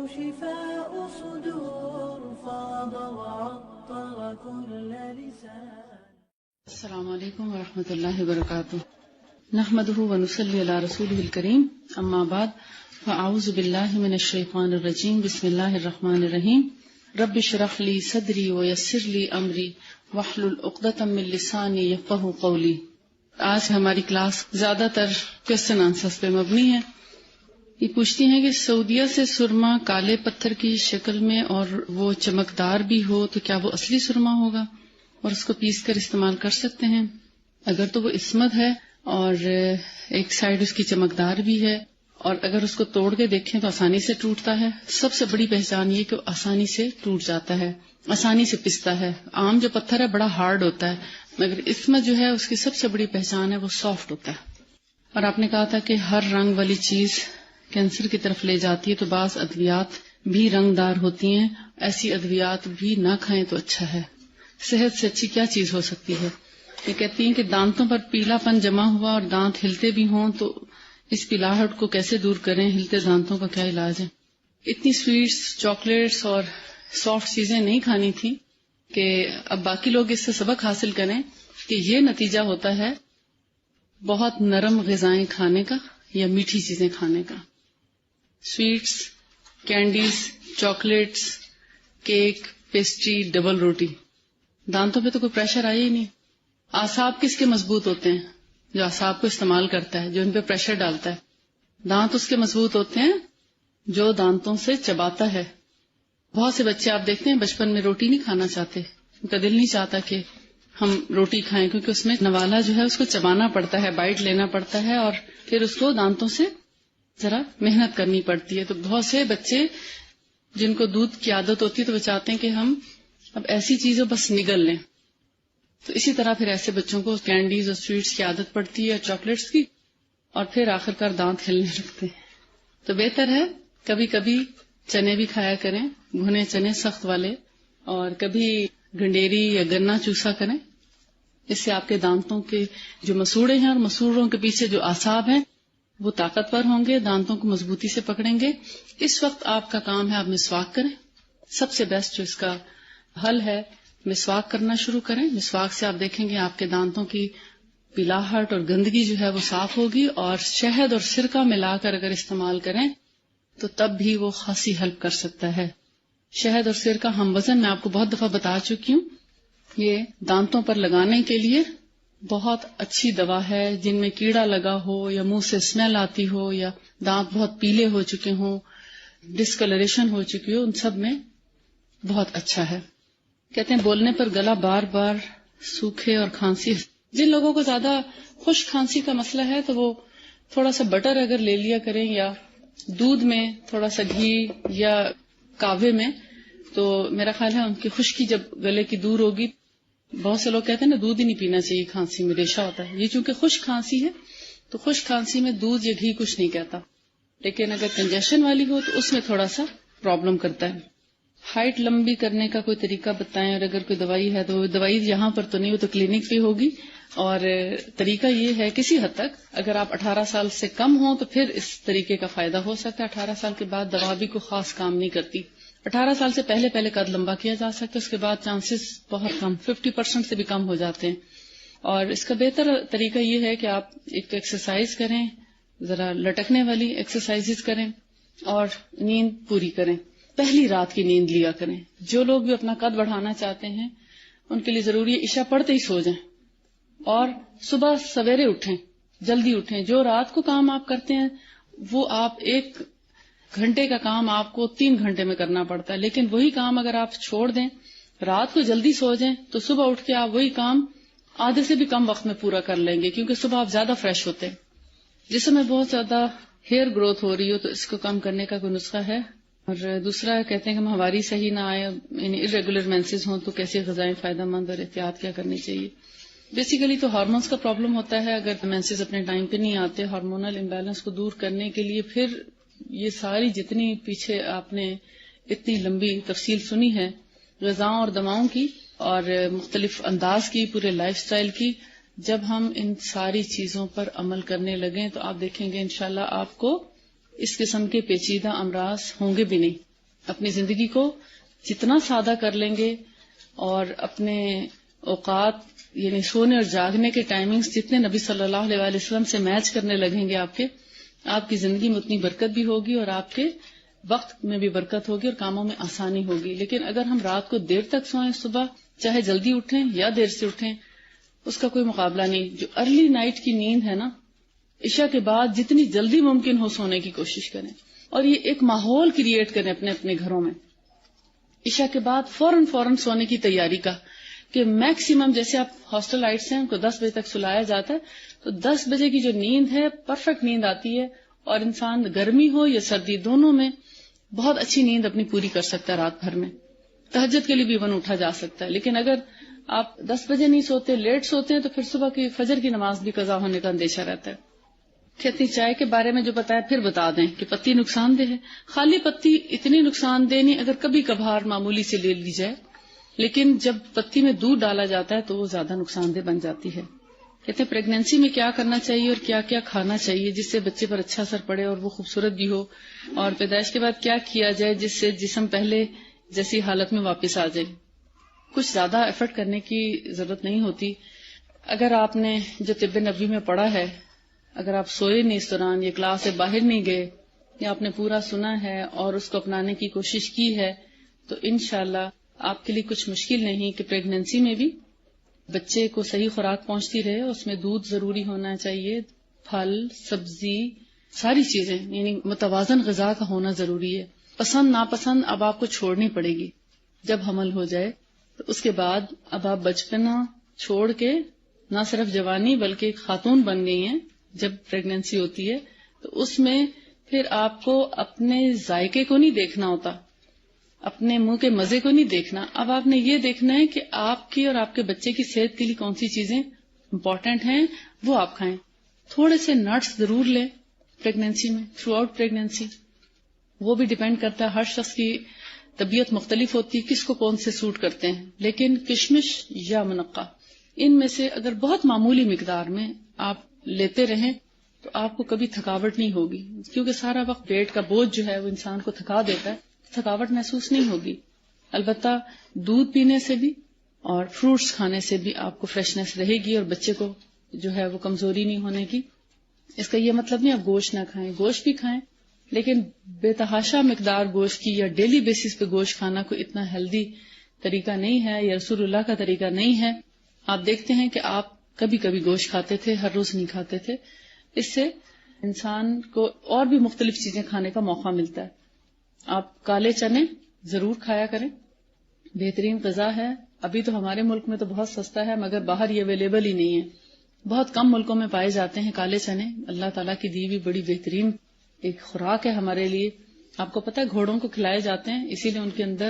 شفاء صدور فاض وعطر كل لسان. السلام علیکم ورحمۃ اللہ وبرکاتہ. نحمده ونصلی علی رسولہ الکریم. اما بعد فاعوذ باللہ من الشیطان الرجیم. بسم اللہ الرحمن الرحیم. رب اشرح لی صدری ویسر لی امری واحلل عقدۃ من لسانی یفقہوا قولی. آج ہماری کلاس زیادہ تر کوسچن آنسرز پہ مبنی ہے. یہ پوچھتی ہیں کہ سعودیہ سے سرما کالے پتھر کی شکل میں اور وہ چمکدار بھی ہو تو کیا وہ اصلی سرما ہوگا اور اس کو پیس کر استعمال کر سکتے ہیں؟ اگر تو وہ عصمت ہے اور ایک سائڈ اس کی چمکدار بھی ہے اور اگر اس کو توڑ کے دیکھیں تو آسانی سے ٹوٹتا ہے. سب سے بڑی پہچان یہ کہ وہ آسانی سے ٹوٹ جاتا ہے, آسانی سے پستا ہے. عام جو پتھر ہے بڑا ہارڈ ہوتا ہے, مگر عصمت جو ہے اس کی سب سے بڑی پہچان ہے وہ سافٹ ہوتا ہے. اور آپ نے کہا تھا کہ ہر رنگ والی چیز کینسر کی طرف لے جاتی ہے, تو بعض ادویات بھی رنگ دار ہوتی ہیں, ایسی ادویات بھی نہ کھائیں تو اچھا ہے. صحت سے اچھی کیا چیز ہو سکتی ہے؟ یہ کہتی ہیں کہ دانتوں پر پیلا پن جمع ہوا اور دانت ہلتے بھی ہوں تو اس پلاہٹ کو کیسے دور کریں؟ ہلتے دانتوں کا کیا علاج ہے؟ اتنی سویٹس, چاکلیٹس اور سافٹ چیزیں نہیں کھانی تھی کہ اب باقی لوگ اس سے سبق حاصل کریں کہ یہ نتیجہ ہوتا ہے بہت نرم غذائیں کھانے کا یا میٹھی چیزیں کھانے کا. Sweets, candies, chocolates, cake, pastry, double روٹی. دانتوں پہ تو کوئی پریشر آیا ہی نہیں. اعصاب کس کے مضبوط ہوتے ہیں؟ جو اعصاب کو استعمال کرتا ہے, جو ان پہ پریشر ڈالتا ہے. دانت اس کے مضبوط ہوتے ہیں جو دانتوں سے چباتا ہے. بہت سے بچے آپ دیکھتے ہیں بچپن میں روٹی نہیں کھانا چاہتے, ان کا دل نہیں چاہتا کہ ہم روٹی کھائیں کیونکہ اس میں نوالا جو ہے اس کو چبانا پڑتا ہے, بائٹ لینا پڑتا ہے اور پھر اس کو دانتوں سے ذرا محنت کرنی پڑتی ہے. تو بہت سے بچے جن کو دودھ کی عادت ہوتی ہے تو وہ چاہتے ہیں کہ ہم اب ایسی چیزیں بس نگل لیں. تو اسی طرح پھر ایسے بچوں کو کینڈیز اور سویٹس کی عادت پڑتی ہے, چاکلیٹس کی, اور پھر آخرکار دانت ہلنے لگتے ہیں. تو بہتر ہے کبھی کبھی چنے بھی کھایا کریں, بھنے چنے سخت والے, اور کبھی گنڈیری یا گنا چوسا کریں. اس سے آپ کے دانتوں کے جو مسوڑے ہیں اور مسوڑوں کے پیچھے جو اعصاب ہیں وہ طاقتور ہوں گے, دانتوں کو مضبوطی سے پکڑیں گے. اس وقت آپ کا کام ہے آپ مسواک کریں. سب سے بیسٹ جو اس کا حل ہے مسواک کرنا شروع کریں. مسواک سے آپ دیکھیں گے آپ کے دانتوں کی پلاہٹ اور گندگی جو ہے وہ صاف ہوگی, اور شہد اور سرکہ ملا کر اگر استعمال کریں تو تب بھی وہ خاصی ہیلپ کر سکتا ہے. شہد اور سرکہ ہم وزن میں آپ کو بہت دفعہ بتا چکی ہوں, یہ دانتوں پر لگانے کے لیے بہت اچھی دوا ہے. جن میں کیڑا لگا ہو یا منہ سے اسمیل آتی ہو یا دانت بہت پیلے ہو چکے ہوں, ڈسکلریشن ہو چکی ہو, ان سب میں بہت اچھا ہے. کہتے ہیں بولنے پر گلا بار بار سوکھے اور کھانسی. جن لوگوں کو زیادہ خشک کھانسی کا مسئلہ ہے تو وہ تھوڑا سا بٹر اگر لے لیا کریں یا دودھ میں تھوڑا سا گھی یا کاوے میں, تو میرا خیال ہے ان کی خشکی جب گلے کی دور ہوگی. بہت سے لوگ کہتے ہیں نا دودھ ہی نہیں پینا چاہیے, کھانسی میں ریشہ ہوتا ہے. یہ چونکہ خشک کھانسی ہے تو خشک کھانسی میں دودھ یا گھی کچھ نہیں کہتا, لیکن اگر کنجیشن والی ہو تو اس میں تھوڑا سا پرابلم کرتا ہے. ہائٹ لمبی کرنے کا کوئی طریقہ بتائیں, اور اگر کوئی دوائی ہے تو دوائی یہاں پر تو نہیں, وہ تو کلینک پہ ہوگی. اور طریقہ یہ ہے کسی حد تک اگر آپ 18 سال سے کم ہوں تو پھر اس طریقے کا فائدہ ہو سکتا ہے. 18 سال کے بعد دوا بھی کوئی خاص کام نہیں کرتی. 18 سال سے پہلے قد لمبا کیا جا سکتا ہے, اس کے بعد چانسز بہت کم, 50% سے بھی کم ہو جاتے ہیں. اور اس کا بہتر طریقہ یہ ہے کہ آپ ایک ایکسرسائز کریں, ذرا لٹکنے والی ایکسرسائز کریں اور نیند پوری کریں. پہلی رات کی نیند لیا کریں. جو لوگ بھی اپنا قد بڑھانا چاہتے ہیں ان کے لیے ضروری ہے عشاء پڑھتے ہی سو جائیں اور صبح سویرے اٹھیں, جلدی اٹھیں. جو رات کو کام آپ کرتے ہیں وہ آپ 1 گھنٹے کا کام آپ کو 3 گھنٹے میں کرنا پڑتا ہے, لیکن وہی کام اگر آپ چھوڑ دیں, رات کو جلدی سو جائیں, تو صبح اٹھ کے آپ وہی کام آدھے سے بھی کم وقت میں پورا کر لیں گے, کیونکہ صبح آپ زیادہ فریش ہوتے ہیں. جسم میں بہت زیادہ ہیئر گروتھ ہو رہی ہو تو اس کو کم کرنے کا کوئی نسخہ ہے. اور دوسرا کہتے ہیں کہ ہماری صحیح نہ آئے, یعنی ارریگولر مینسز ہوں تو کیسی غذائیں فائدہ مند اور احتیاط کیا کرنی چاہیے. بیسیکلی تو ہارمونز کا پرابلم ہوتا ہے. اگر مینسز اپنے ٹائم پہ نہیں آتے, ہارمونل امبیلنس کو دور کرنے کے لیے پھر یہ ساری جتنی پیچھے آپ نے اتنی لمبی تفصیل سنی ہے غذاؤں اور دواؤں کی اور مختلف انداز کی, پورے لائف سٹائل کی, جب ہم ان ساری چیزوں پر عمل کرنے لگیں تو آپ دیکھیں گے انشاءاللہ آپ کو اس قسم کے پیچیدہ امراض ہوں گے بھی نہیں. اپنی زندگی کو جتنا سادہ کر لیں گے اور اپنے اوقات یعنی سونے اور جاگنے کے ٹائمنگز جتنے نبی صلی اللہ علیہ وآلہ وسلم سے میچ کرنے لگیں گے آپ کی زندگی میں اتنی برکت بھی ہوگی اور آپ کے وقت میں بھی برکت ہوگی اور کاموں میں آسانی ہوگی. لیکن اگر ہم رات کو دیر تک سوئیں، صبح چاہے جلدی اٹھیں یا دیر سے اٹھیں، اس کا کوئی مقابلہ نہیں. جو ارلی نائٹ کی نیند ہے نا، عشاء کے بعد جتنی جلدی ممکن ہو سونے کی کوشش کریں اور یہ ایک ماحول کریٹ کریں اپنے اپنے گھروں میں. عشاء کے بعد فوراً سونے کی تیاری کا، کہ میکسیمم جیسے آپ ہاسٹل لائٹس ہیں ان کو 10 بجے تک سلایا جاتا ہے، تو 10 بجے کی جو نیند ہے پرفیکٹ نیند آتی ہے اور انسان گرمی ہو یا سردی دونوں میں بہت اچھی نیند اپنی پوری کر سکتا ہے رات بھر میں. تہجد کے لیے بھی ایون اٹھا جا سکتا ہے. لیکن اگر آپ 10 بجے نہیں سوتے، لیٹ سوتے ہیں، تو پھر صبح کی فجر کی نماز بھی قضا ہونے کا اندیشہ رہتا ہے. کہتی چائے کے بارے میں جو بتایا پھر بتا دیں کہ پتی نقصان دہ ہے. خالی پتی اتنی نقصان دہ نہیں، اگر کبھی کبھار معمولی سے لے لی جائے، لیکن جب پتی میں دودھ ڈالا جاتا ہے تو وہ زیادہ نقصان دہ بن جاتی ہے. کہتے ہیں پریگنینسی میں کیا کرنا چاہیے اور کیا کیا کھانا چاہیے جس سے بچے پر اچھا اثر پڑے اور وہ خوبصورت بھی ہو، اور پیدائش کے بعد کیا کیا جائے جس سے جسم پہلے جیسی حالت میں واپس آ جائے. کچھ زیادہ ایفرٹ کرنے کی ضرورت نہیں ہوتی. اگر آپ نے جو طب نبوی میں پڑھا ہے، اگر آپ سوئے نہیں اس دوران یا کلاس سے باہر نہیں گئے یا آپ نے پورا سنا ہے اور اس کو اپنانے کی کوشش کی ہے، تو انشاءاللہ آپ کے لیے کچھ مشکل نہیں کہ پریگنینسی میں بھی بچے کو صحیح خوراک پہنچتی رہے. اس میں دودھ ضروری ہونا چاہیے، پھل، سبزی، ساری چیزیں یعنی متوازن غذا کا ہونا ضروری ہے. پسند ناپسند اب آپ کو چھوڑنی پڑے گی جب حمل ہو جائے. تو اس کے بعد اب آپ بچپنا چھوڑ کے نہ صرف جوانی بلکہ خاتون بن گئی ہیں. جب پریگنینسی ہوتی ہے تو اس میں پھر آپ کو اپنے ذائقے کو نہیں دیکھنا ہوتا، اپنے منہ کے مزے کو نہیں دیکھنا. اب آپ نے یہ دیکھنا ہے کہ آپ کی اور آپ کے بچے کی صحت کے لیے کون سی چیزیں امپورٹنٹ ہیں وہ آپ کھائیں. تھوڑے سے نٹس ضرور لیں پریگنینسی میں، تھرو آؤٹ پریگنینسی. وہ بھی ڈیپینڈ کرتا ہے، ہر شخص کی طبیعت مختلف ہوتی ہے، کس کو کون سے سوٹ کرتے ہیں. لیکن کشمش یا منقع ان میں سے اگر بہت معمولی مقدار میں آپ لیتے رہیں تو آپ کو کبھی تھکاوٹ نہیں ہوگی، کیونکہ سارا وقت پیٹ کا بوجھ جو ہے وہ انسان کو تھکا دیتا ہے. تھکاوٹ محسوس نہیں ہوگی. البتہ دودھ پینے سے بھی اور فروٹس کھانے سے بھی آپ کو فریشنس رہے گی اور بچے کو جو ہے وہ کمزوری نہیں ہونے کی. اس کا یہ مطلب نہیں آپ گوشت نہ کھائیں، گوشت بھی کھائیں، لیکن بے تحاشا مقدار گوشت کی یا ڈیلی بیسس پہ گوشت کھانا کوئی اتنا ہیلدی طریقہ نہیں ہے یا رسول اللہ کا طریقہ نہیں ہے. آپ دیکھتے ہیں کہ آپ کبھی کبھی گوشت کھاتے تھے، ہر روز نہیں کھاتے تھے. اس سے انسان کو اور بھی مختلف چیزیں کھانے کا موقع ملتا ہے. آپ کالے چنے ضرور کھایا کریں، بہترین غذا ہے. ابھی تو ہمارے ملک میں تو بہت سستا ہے مگر باہر یہ اویلیبل ہی نہیں ہے. بہت کم ملکوں میں پائے جاتے ہیں کالے چنے. اللہ تعالیٰ کی دی ہوئی بڑی بہترین ایک خوراک ہے ہمارے لیے. آپ کو پتہ ہے گھوڑوں کو کھلائے جاتے ہیں، اسی لیے ان کے اندر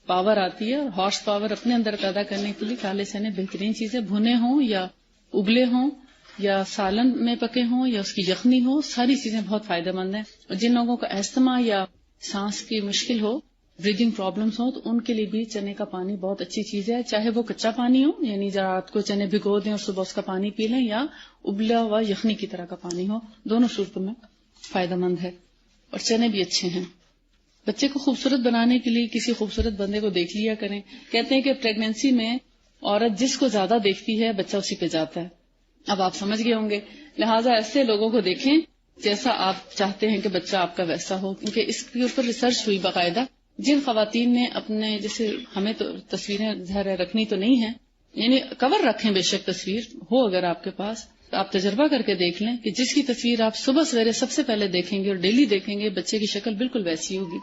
پاور آتی ہے اور ہارس پاور اپنے اندر پیدا کرنے کے لیے کالے چنے بہترین چیزیں، بھنے ہوں یا ابلے ہوں یا سالن میں پکے ہوں یا اس کی یخنی ہو، ساری چیزیں بہت فائدہ مند ہیں. اور جن لوگوں کا استھما یا سانس کی مشکل ہو، بریدنگ پرابلمز ہوں، تو ان کے لیے بھی چنے کا پانی بہت اچھی چیز ہے. چاہے وہ کچا پانی ہو یعنی رات کو چنے بھگو دیں اور صبح اس کا پانی پی لیں، یا ابلا ہوا یخنی کی طرح کا پانی ہو، دونوں صورتوں میں فائدہ مند ہے. اور چنے بھی اچھے ہیں. بچے کو خوبصورت بنانے کے لیے کسی خوبصورت بندے کو دیکھ لیا کریں. کہتے ہیں کہ پریگنینسی میں عورت جس کو زیادہ دیکھتی ہے بچہ اسی پہ جاتا ہے. اب آپ سمجھ گئے ہوں گے، لہٰذا ایسے لوگوں کو دیکھیں جیسا آپ چاہتے ہیں کہ بچہ آپ کا ویسا ہو. کیونکہ اس کے اوپر ریسرچ ہوئی باقاعدہ. جن خواتین نے اپنے، جیسے ہمیں تو تصویریں ظاہر رکھنی تو نہیں ہے، یعنی کور رکھیں بے شک تصویر ہو اگر آپ کے پاس، آپ تجربہ کر کے دیکھ لیں کہ جس کی تصویر آپ صبح سویرے سب سے پہلے دیکھیں گے اور ڈیلی دیکھیں گے، بچے کی شکل بالکل ویسی ہوگی.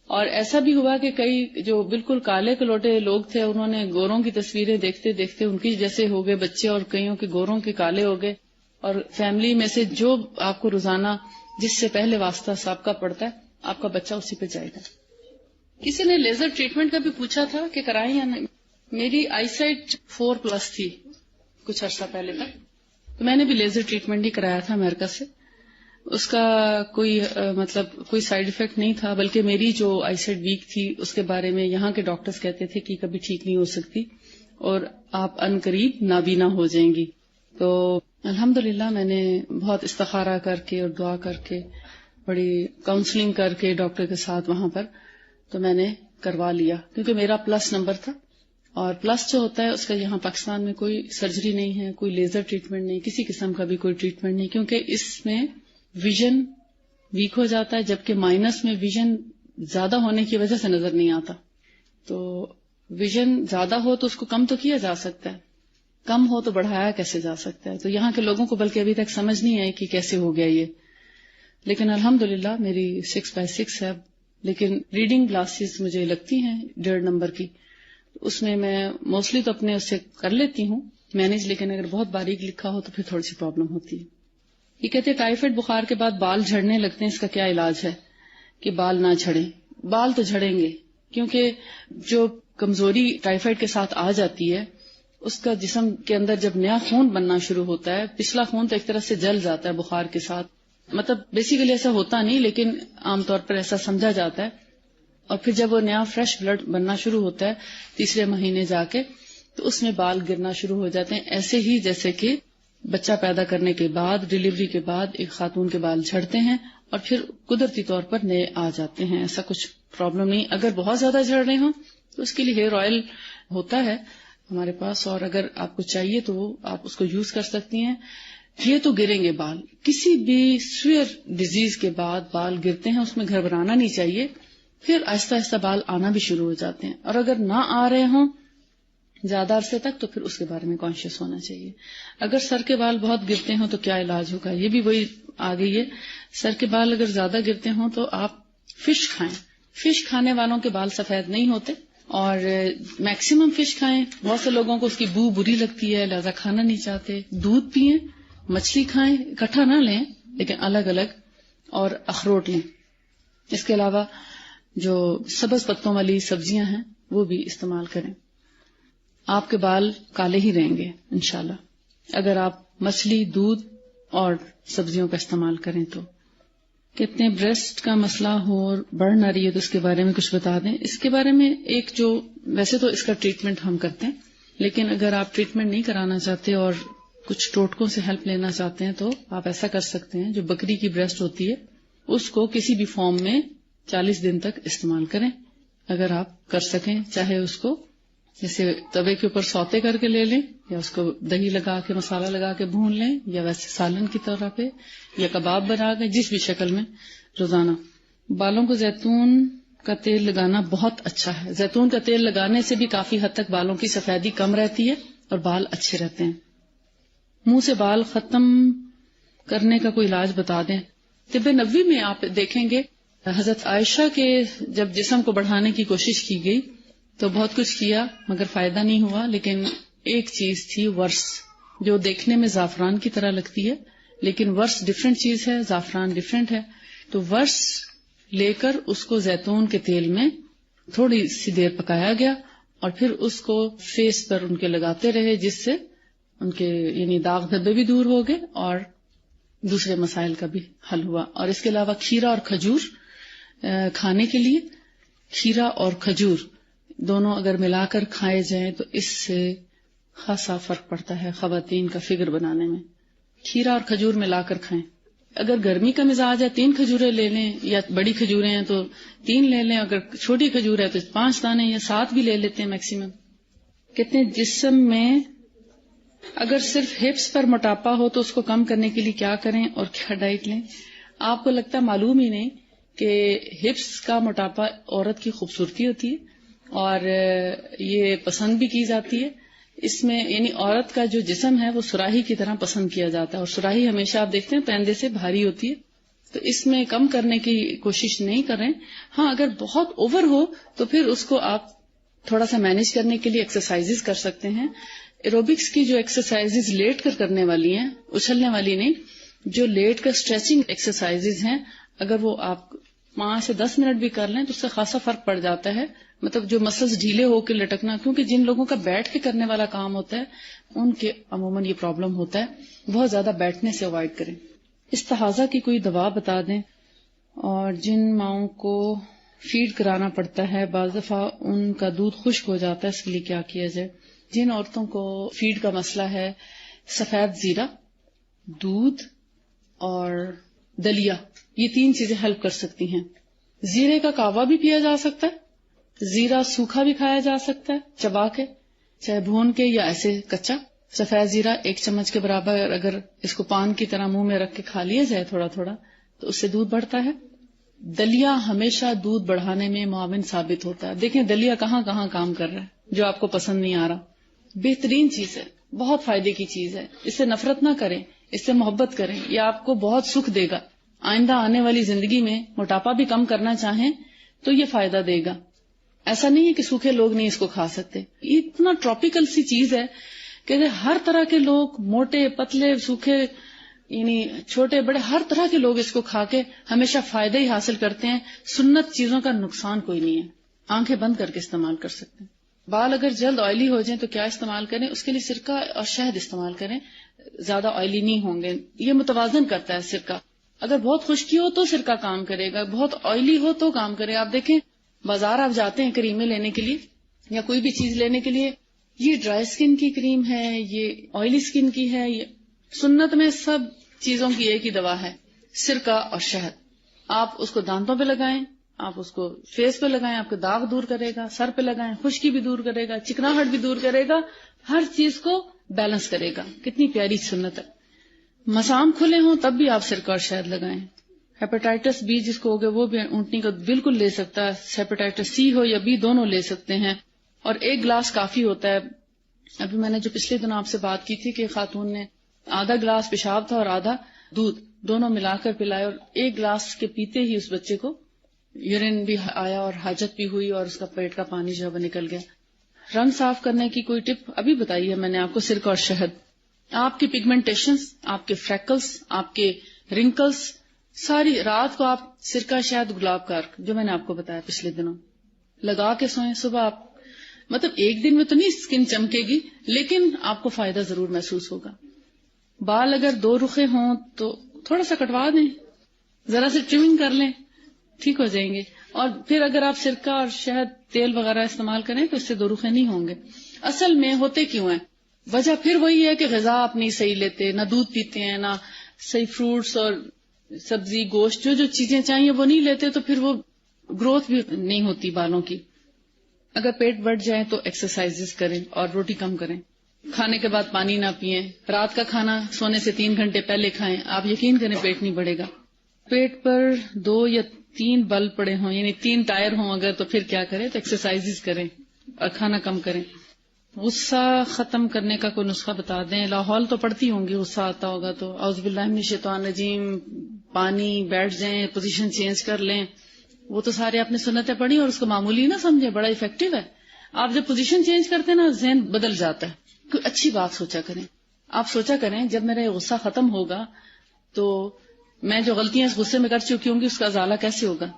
اور ایسا بھی ہوا کہ کئی جو بالکل کالے کلوٹے لوگ تھے انہوں نے گوروں کی تصویریں دیکھتے دیکھتے ان کی جیسے ہو گئے بچے، اور کئیوں کے گوروں کے کالے ہو گئے. اور فیملی میں سے جو آپ کو روزانہ جس سے پہلے واسطہ سابقہ پڑتا ہے آپ کا بچہ اسی پہ جائے گا. کسی نے لیزر ٹریٹمنٹ کا بھی پوچھا تھا کہ کرائیں یا نہیں. میری آئی سائٹ 4+ تھی کچھ عرصہ پہلے تک، تو میں نے بھی لیزر ٹریٹمنٹ ہی کرایا تھا امریکہ سے. اس کا کوئی کوئی سائیڈ افیکٹ نہیں تھا، بلکہ میری جو آئی سائٹ ویک تھی اس کے بارے میں یہاں کے ڈاکٹرز کہتے تھے کہ کبھی ٹھیک نہیں ہو سکتی اور آپ ان قریب نابینا ہو جائیں گی. تو الحمدللہ میں نے بہت استخارہ کر کے اور دعا کر کے، بڑی کاؤنسلنگ کر کے ڈاکٹر کے ساتھ وہاں پر تو میں نے کروا لیا کیونکہ میرا پلس نمبر تھا، اور پلس جو ہوتا ہے اس کا یہاں پاکستان میں کوئی سرجری نہیں ہے، کوئی لیزر ٹریٹمنٹ نہیں، کسی قسم کا بھی کوئی ٹریٹمنٹ نہیں، کیونکہ اس میں ویژن ویک ہو جاتا ہے، جبکہ مائنس میں ویژن زیادہ ہونے کی وجہ سے نظر نہیں آتا. تو ویژن زیادہ ہو تو اس کو کم تو کیا جا سکتا ہے، کم ہو تو بڑھایا کیسے جا سکتا ہے. تو یہاں کے لوگوں کو بلکہ ابھی تک سمجھ نہیں آئی کہ کیسے ہو گیا یہ. لیکن الحمدللہ میری 6/6 ہے، لیکن ریڈنگ گلاسز مجھے لگتی ہیں 1.5 نمبر کی، اس میں موسٹلی تو اپنے اس سے کر لیتی ہوں مینج، لیکن اگر بہت باریک لکھا ہو تو پھر تھوڑی سی پرابلم ہوتی ہے. یہ کہتے ہیں ٹائیفائڈ بخار کے بعد بال جھڑنے لگتے ہیں، اس کا کیا علاج ہے کہ بال نہ جھڑیں؟ بال تو جھڑیں گے، کیونکہ جو کمزوری ٹائیفائڈ کے ساتھ آ جاتی ہے اس کا جسم کے اندر جب نیا خون بننا شروع ہوتا ہے، پچھلا خون تو ایک طرح سے جل جاتا ہے بخار کے ساتھ، مطلب بیسیکلی ایسا ہوتا نہیں لیکن عام طور پر ایسا سمجھا جاتا ہے. اور پھر جب وہ نیا فریش بلڈ بننا شروع ہوتا ہے 3 مہینے جا کے، تو اس میں بال گرنا شروع ہو جاتے ہیں، ایسے ہی جیسے کہ بچہ پیدا کرنے کے بعد، ڈیلیوری کے بعد ایک خاتون کے بال جھڑتے ہیں اور پھر قدرتی طور پر نئے آ جاتے ہیں. ایسا کچھ پرابلم نہیں. اگر بہت زیادہ جھڑ رہے ہوں تو اس کے لیے ہیئر آئل ہوتا ہے ہمارے پاس، اور اگر آپ کو چاہیے تو آپ اس کو یوز کر سکتی ہیں. یہ تو گریں گے بال، کسی بھی سوئر ڈیزیز کے بعد بال گرتے ہیں، اس میں گھبرانا نہیں چاہیے. پھر آہستہ آہستہ بال آنا بھی شروع ہو جاتے ہیں، اور اگر نہ آ رہے ہوں زیادہ عرصے تک تو پھر اس کے بارے میں کانشیس ہونا چاہیے. اگر سر کے بال بہت گرتے ہوں تو کیا علاج ہوگا؟ یہ بھی وہی آ گئی ہے. سر کے بال اگر زیادہ گرتے ہوں تو آپ فش کھائیں. فش کھانے والوں کے بال سفید نہیں ہوتے، اور میکسیمم فش کھائیں. بہت سے لوگوں کو اس کی بو بری لگتی ہے لہذا کھانا نہیں چاہتے. دودھ پئیں، مچھلی کھائیں، اکٹھا نہ لیں لیکن الگ الگ، اور اخروٹ لیں. اس کے علاوہ جو سبز پتوں والی سبزیاں ہیں وہ بھی استعمال کریں. آپ کے بال کالے ہی رہیں گے انشاءاللہ اگر آپ مچھلی، دودھ اور سبزیوں کا استعمال کریں تو. کتنے بریسٹ کا مسئلہ ہو اور بڑھ نہ رہی ہے تو اس کے بارے میں کچھ بتا دیں. اس کے بارے میں ایک جو ویسے تو اس کا ٹریٹمنٹ ہم کرتے ہیں، لیکن اگر آپ ٹریٹمنٹ نہیں کرانا چاہتے اور کچھ ٹوٹکوں سے ہیلپ لینا چاہتے ہیں تو آپ ایسا کر سکتے ہیں. جو بکری کی بریسٹ ہوتی ہے اس کو کسی بھی فارم میں 40 دن تک استعمال کریں اگر آپ کر سکیں. چاہے اس کو جیسے توے کے اوپر سوتے کر کے لے لیں، یا اس کو دہی لگا کے مسالہ لگا کے بھون لیں، یا ویسے سالن کی طرح پہ، یا کباب بنا کے، جس بھی شکل میں روزانہ. بالوں کو زیتون کا تیل لگانا بہت اچھا ہے. زیتون کا تیل لگانے سے بھی کافی حد تک بالوں کی سفیدی کم رہتی ہے اور بال اچھے رہتے ہیں. منہ سے بال ختم کرنے کا کوئی علاج بتا دیں. طب نبوی میں آپ دیکھیں گے حضرت عائشہ کے جب جسم کو بڑھانے کی کوشش کی گئی تو بہت کچھ کیا مگر فائدہ نہیں ہوا. لیکن ایک چیز تھی ورس، جو دیکھنے میں زعفران کی طرح لگتی ہے لیکن ورس ڈفرینٹ چیز ہے، زعفران ڈفرینٹ ہے. تو ورس لے کر اس کو زیتون کے تیل میں تھوڑی سی دیر پکایا گیا اور پھر اس کو فیس پر ان کے لگاتے رہے، جس سے ان کے یعنی داغ دھبے بھی دور ہو گئے اور دوسرے مسائل کا بھی حل ہوا. اور اس کے علاوہ کھیرا اور کھجور کھانے کے لیے، کھیرا اور کھجور دونوں اگر ملا کر کھائے جائیں تو اس سے خاصا فرق پڑتا ہے خواتین کا فگر بنانے میں. کھیرا اور کھجور ملا کر کھائیں. اگر گرمی کا مزاج ہے 3 کھجوریں لے لیں، یا بڑی کھجوریں ہیں تو 3 لے لیں، اگر چھوٹی کھجور ہے تو 5 دانے یا 7 بھی لے لیتے ہیں میکسیمم. کتنے جسم میں اگر صرف ہپس پر موٹاپا ہو تو اس کو کم کرنے کے لیے کیا کریں اور کیا ڈائٹ لیں؟ آپ کو لگتا ہے معلوم ہی نہیں کہ ہپس کا موٹاپا عورت کی خوبصورتی ہوتی ہے اور یہ پسند بھی کی جاتی ہے. اس میں یعنی عورت کا جو جسم ہے وہ سراہی کی طرح پسند کیا جاتا ہے، اور سراہی ہمیشہ آپ دیکھتے ہیں پیندے سے بھاری ہوتی ہے، تو اس میں کم کرنے کی کوشش نہیں کریں. ہاں اگر بہت اوور ہو تو پھر اس کو آپ تھوڑا سا مینج کرنے کے لیے ایکسرسائزز کر سکتے ہیں. ایروبکس کی جو ایکسرسائزز لیٹ کر کرنے والی ہیں، اچھلنے والی نہیں، جو لیٹ کر اسٹریچنگ ایکسرسائزز ہیں، اگر وہ آپ 5 سے 10 منٹ بھی کر لیں تو اس سے خاصا فرق پڑ جاتا ہے. مطلب جو مسلز ڈھیلے ہو کے لٹکنا، کیونکہ جن لوگوں کا بیٹھ کے کرنے والا کام ہوتا ہے ان کے عموماً یہ پرابلم ہوتا ہے. بہت زیادہ بیٹھنے سے اوائڈ کریں. استحاضہ کی کوئی دوا بتا دیں. اور جن ماؤں کو فیڈ کرانا پڑتا ہے بعض دفعہ ان کا دودھ خشک ہو جاتا ہے، اس کے لیے کیا کیا جائے؟ جن عورتوں کو فیڈ کا مسئلہ ہے، سفید زیرہ، دودھ اور دلیا، یہ 3 چیزیں ہیلپ کر سکتی ہیں. زیرے کا کہوہ بھی پیا جا سکتا ہے، زیرہ سوکھا بھی کھایا جا سکتا ہے چبا کے، چاہے بھون کے یا ایسے کچا۔ سفید زیرہ 1 چمچ کے برابر اگر اس کو پان کی طرح منہ میں رکھ کے کھا لیا جائے تھوڑا تھوڑا تو اس سے دودھ بڑھتا ہے۔ دلیا ہمیشہ دودھ بڑھانے میں معاون ثابت ہوتا ہے۔ دیکھیں دلیا کہاں کہاں کام کر رہا ہے، جو آپ کو پسند نہیں آ رہا، بہترین چیز ہے، بہت فائدے کی چیز ہے، اس سے نفرت نہ کریں، اس سے محبت کریں، یہ آپ کو بہت سکھ دے گا۔ آئندہ آنے والی زندگی میں موٹاپا بھی کم کرنا چاہیں تو یہ فائدہ دے گا۔ ایسا نہیں ہے کہ سوکھے لوگ نہیں اس کو کھا سکتے، یہ اتنا ٹراپیکل سی چیز ہے کہ ہر طرح کے لوگ، موٹے پتلے سوکھے، یعنی چھوٹے بڑے، ہر طرح کے لوگ اس کو کھا کے ہمیشہ فائدہ ہی حاصل کرتے ہیں۔ سنت چیزوں کا نقصان کوئی نہیں ہے، آنکھیں بند کر کے استعمال کر سکتے ہیں۔ بال اگر جلد آئلی ہو جائیں تو کیا استعمال کریں؟ اس کے لیے سرکہ اور شہد استعمال کریں، زیادہ آئلی نہیں ہوں گے، یہ متوازن کرتا ہے سرکہ۔ اگر بہت خشکی ہو تو سرکہ کام کرے گا، بہت آئلی ہو تو کام کرے گا۔ آپ دیکھیں بازار آپ جاتے ہیں کریمیں لینے کے لیے یا کوئی بھی چیز لینے کے لیے، یہ ڈرائی سکن کی کریم ہے، یہ آئلی سکن کی ہے، یہ سنت میں سب چیزوں کی ایک ہی دوا ہے، سرکہ اور شہد۔ آپ اس کو دانتوں پہ لگائیں، آپ اس کو فیس پہ لگائیں، آپ کے داغ دور کرے گا، سر پہ لگائیں، خشکی بھی دور کرے گا، چکناہٹ بھی دور کرے گا، ہر چیز کو بیلنس کرے گا۔ کتنی پیاری سنت ہے۔ مسام کھلے ہوں تب بھی آپ سرکہ اور شہد لگائیں۔ ہیپاٹائٹس بی جس کو ہوگا وہ بھی اونٹنی کو بالکل لے سکتا ہے، ہیپاٹائٹس سی ہو یا بی دونوں لے سکتے ہیں، اور 1 گلاس کافی ہوتا ہے۔ ابھی میں نے جو پچھلے دن آپ سے بات کی تھی کہ خاتون نے آدھا گلاس پیشاب تھا اور آدھا دودھ دونوں ملا کر پلائے، اور 1 گلاس کے پیتے ہی اس بچے کو یورین بھی آیا اور حاجت بھی ہوئی اور اس کا پیٹ کا پانی جو ہے وہ نکل گیا۔ رنگ صاف کرنے کی کوئی ٹپ ابھی بتائی ہے میں نے آپ کو، سرکہ اور شہد۔ آپ کی پگمنٹیشنز، آپ کے فریکلز، آپ کے رنکلز، ساری رات کو آپ سرکہ شہد گلاب کا عرق جو میں نے آپ کو بتایا پچھلے دنوں لگا کے سوئیں۔ صبح آپ مطلب 1 دن میں تو نہیں اسکن چمکے گی لیکن آپ کو فائدہ ضرور محسوس ہوگا۔ بال اگر 2 رخے ہوں تو تھوڑا سا کٹوا دیں، ذرا سے ٹریمنگ کر لیں، ٹھیک ہو جائیں گے۔ اور پھر اگر آپ سرکہ اور شہد تیل وغیرہ استعمال کریں تو اس سے 2 رخے نہیں ہوں گے۔ اصل میں ہوتے کیوں ہیں؟ وجہ پھر وہی ہے کہ غذا آپ نہیں صحیح لیتے، نہ دودھ پیتے ہیں، نہ صحیح فروٹس اور سبزی گوشت جو چیزیں چاہیے وہ نہیں لیتے، تو پھر وہ گروتھ بھی نہیں ہوتی بالوں کی۔ اگر پیٹ بڑھ جائے تو ایکسرسائز کریں اور روٹی کم کریں، کھانے کے بعد پانی نہ پئیں، رات کا کھانا سونے سے 3 گھنٹے پہلے کھائیں، آپ یقین کریں پیٹ نہیں بڑھے گا۔ پیٹ پر 2 یا 3 بل پڑے ہوں، یعنی 3 ٹائر ہوں اگر، تو پھر کیا کریں؟ تو ایکسرسائز کریں اور کھانا کم کریں۔ غصہ ختم کرنے کا کوئی نسخہ بتا دیں۔ لاہور تو پڑتی ہوں گی، غصہ آتا ہوگا تو اعوذ باللہ من الشیطان الرجیم، پانی، بیٹھ جائیں، پوزیشن چینج کر لیں، وہ تو سارے آپ نے سنتیں پڑھی اور اس کو معمولی نہ سمجھیں، بڑا افیکٹو ہے۔ آپ جب پوزیشن چینج کرتے ہیں نا ذہن بدل جاتا ہے۔ کوئی اچھی بات سوچا کریں، آپ سوچا کریں جب میرا یہ غصہ ختم ہوگا تو میں جو غلطیاں اس غصے میں کر چکی ہوں گی اس کا ازالہ کیسے ہوگا،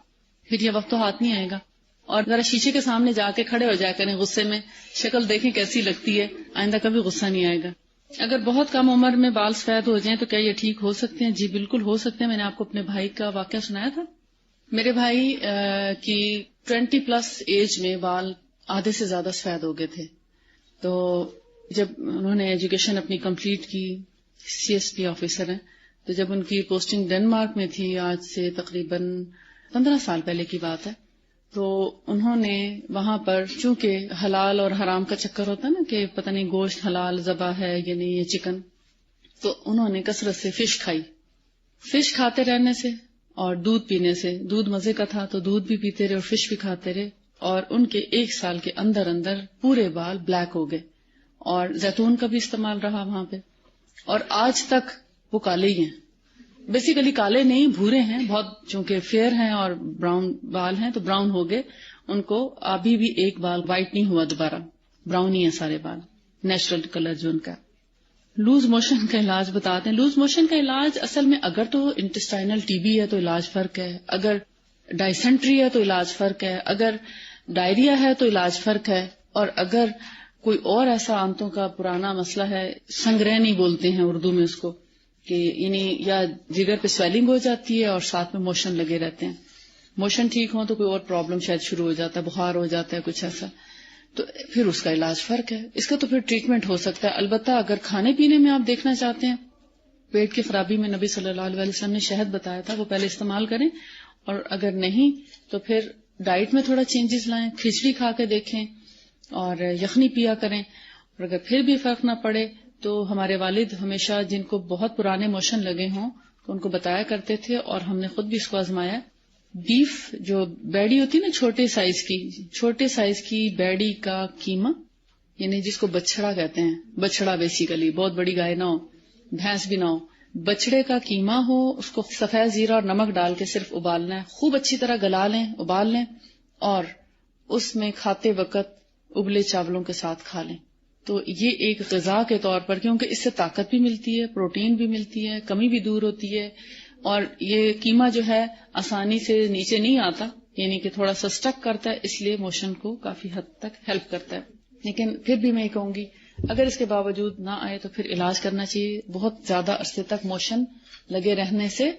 پھر یہ وقت تو ہاتھ نہیں آئے گا۔ اور ذرا شیشے کے سامنے جا کے کھڑے ہو جایا کریں غصے میں، شکل دیکھیں کیسی لگتی ہے، آئندہ کبھی غصہ نہیں آئے گا۔ اگر بہت کم عمر میں بال سفید ہو جائیں تو کیا یہ ٹھیک ہو سکتے ہیں؟ جی بالکل ہو سکتے ہیں۔ میں نے آپ کو اپنے بھائی کا واقعہ سنایا تھا، میرے بھائی کی 20+ ایج میں بال آدھے سے زیادہ سفید ہو گئے تھے۔ تو جب انہوں نے ایجوکیشن اپنی کمپلیٹ کی، CSP آفیسر ہیں، تو جب ان کی پوسٹنگ ڈنمارک میں تھی، آج سے تقریباً 15 سال پہلے کی بات ہے، تو انہوں نے وہاں پر چونکہ حلال اور حرام کا چکر ہوتا ہے نا کہ پتہ نہیں گوشت حلال ذبح ہے یا نہیں، یہ چکن، تو انہوں نے کثرت سے فش کھائی۔ فش کھاتے رہنے سے اور دودھ پینے سے، دودھ مزے کا تھا تو دودھ بھی پیتے رہے اور فش بھی کھاتے رہے، اور ان کے 1 سال کے اندر اندر پورے بال بلیک ہو گئے، اور زیتون کا بھی استعمال رہا وہاں پہ، اور آج تک وہ کالے ہی ہیں۔ بیسیکلی کالے نہیں، بھورے ہیں بہت، چونکہ فیئر ہیں اور براؤن بال ہیں تو براؤن ہو گئے ان کو۔ ابھی بھی ایک بال وائٹ نہیں ہوا دوبارہ، براؤن ہی ہیں سارے بال، نیچرل کلر جو ان کا۔ لوز موشن کا علاج بتاتے ہیں۔ لوز موشن کا علاج اصل میں اگر تو انٹسٹائنل TB ہے تو علاج فرق ہے، اگر ڈائسنٹری ہے تو علاج فرق ہے، اگر ڈائریا ہے تو علاج فرق ہے، اور اگر کوئی اور ایسا آنتوں کا پرانا مسئلہ ہے، سنگرینی بولتے ہیں اردو میں اس کو، کہ یعنی یا جگر پہ سویلنگ ہو جاتی ہے اور ساتھ میں موشن لگے رہتے ہیں، موشن ٹھیک ہوں تو کوئی اور پرابلم شاید شروع ہو جاتا ہے، بخار ہو جاتا ہے کچھ ایسا، تو پھر اس کا علاج فرق ہے۔ اس کا تو پھر ٹریٹمنٹ ہو سکتا ہے۔ البتہ اگر کھانے پینے میں آپ دیکھنا چاہتے ہیں، پیٹ کی خرابی میں نبی صلی اللہ علیہ وسلم نے شہد بتایا تھا، وہ پہلے استعمال کریں، اور اگر نہیں تو پھر ڈائٹ میں تھوڑا چینجز لائیں، کھچڑی کھا کے دیکھیں اور یخنی پیا کریں. اور اگر پھر بھی فرق نہ پڑے تو ہمارے والد ہمیشہ جن کو بہت پرانے موشن لگے ہوں تو ان کو بتایا کرتے تھے، اور ہم نے خود بھی اس کو آزمایا. بیف جو بیڑی ہوتی نا چھوٹے سائز کی بیڑی کا قیمہ، یعنی جس کو بچڑا کہتے ہیں، بچڑا بیسیکلی، بہت بڑی گائے نہ ہو، بھینس بھی نہ ہو، بچڑے کا قیمہ ہو، اس کو سفید زیرہ اور نمک ڈال کے صرف ابالنا ہے، خوب اچھی طرح گلا لیں، ابال لیں، اور اس میں کھاتے وقت ابلے چاولوں کے ساتھ کھا لیں. تو یہ ایک غذا کے طور پر، کیونکہ اس سے طاقت بھی ملتی ہے، پروٹین بھی ملتی ہے، کمی بھی دور ہوتی ہے، اور یہ قیمہ جو ہے آسانی سے نیچے نہیں آتا، یعنی کہ تھوڑا سا سٹک کرتا ہے، اس لیے موشن کو کافی حد تک ہیلپ کرتا ہے. لیکن پھر بھی میں کہوں گی اگر اس کے باوجود نہ آئے تو پھر علاج کرنا چاہیے. بہت زیادہ عرصے تک موشن لگے رہنے سے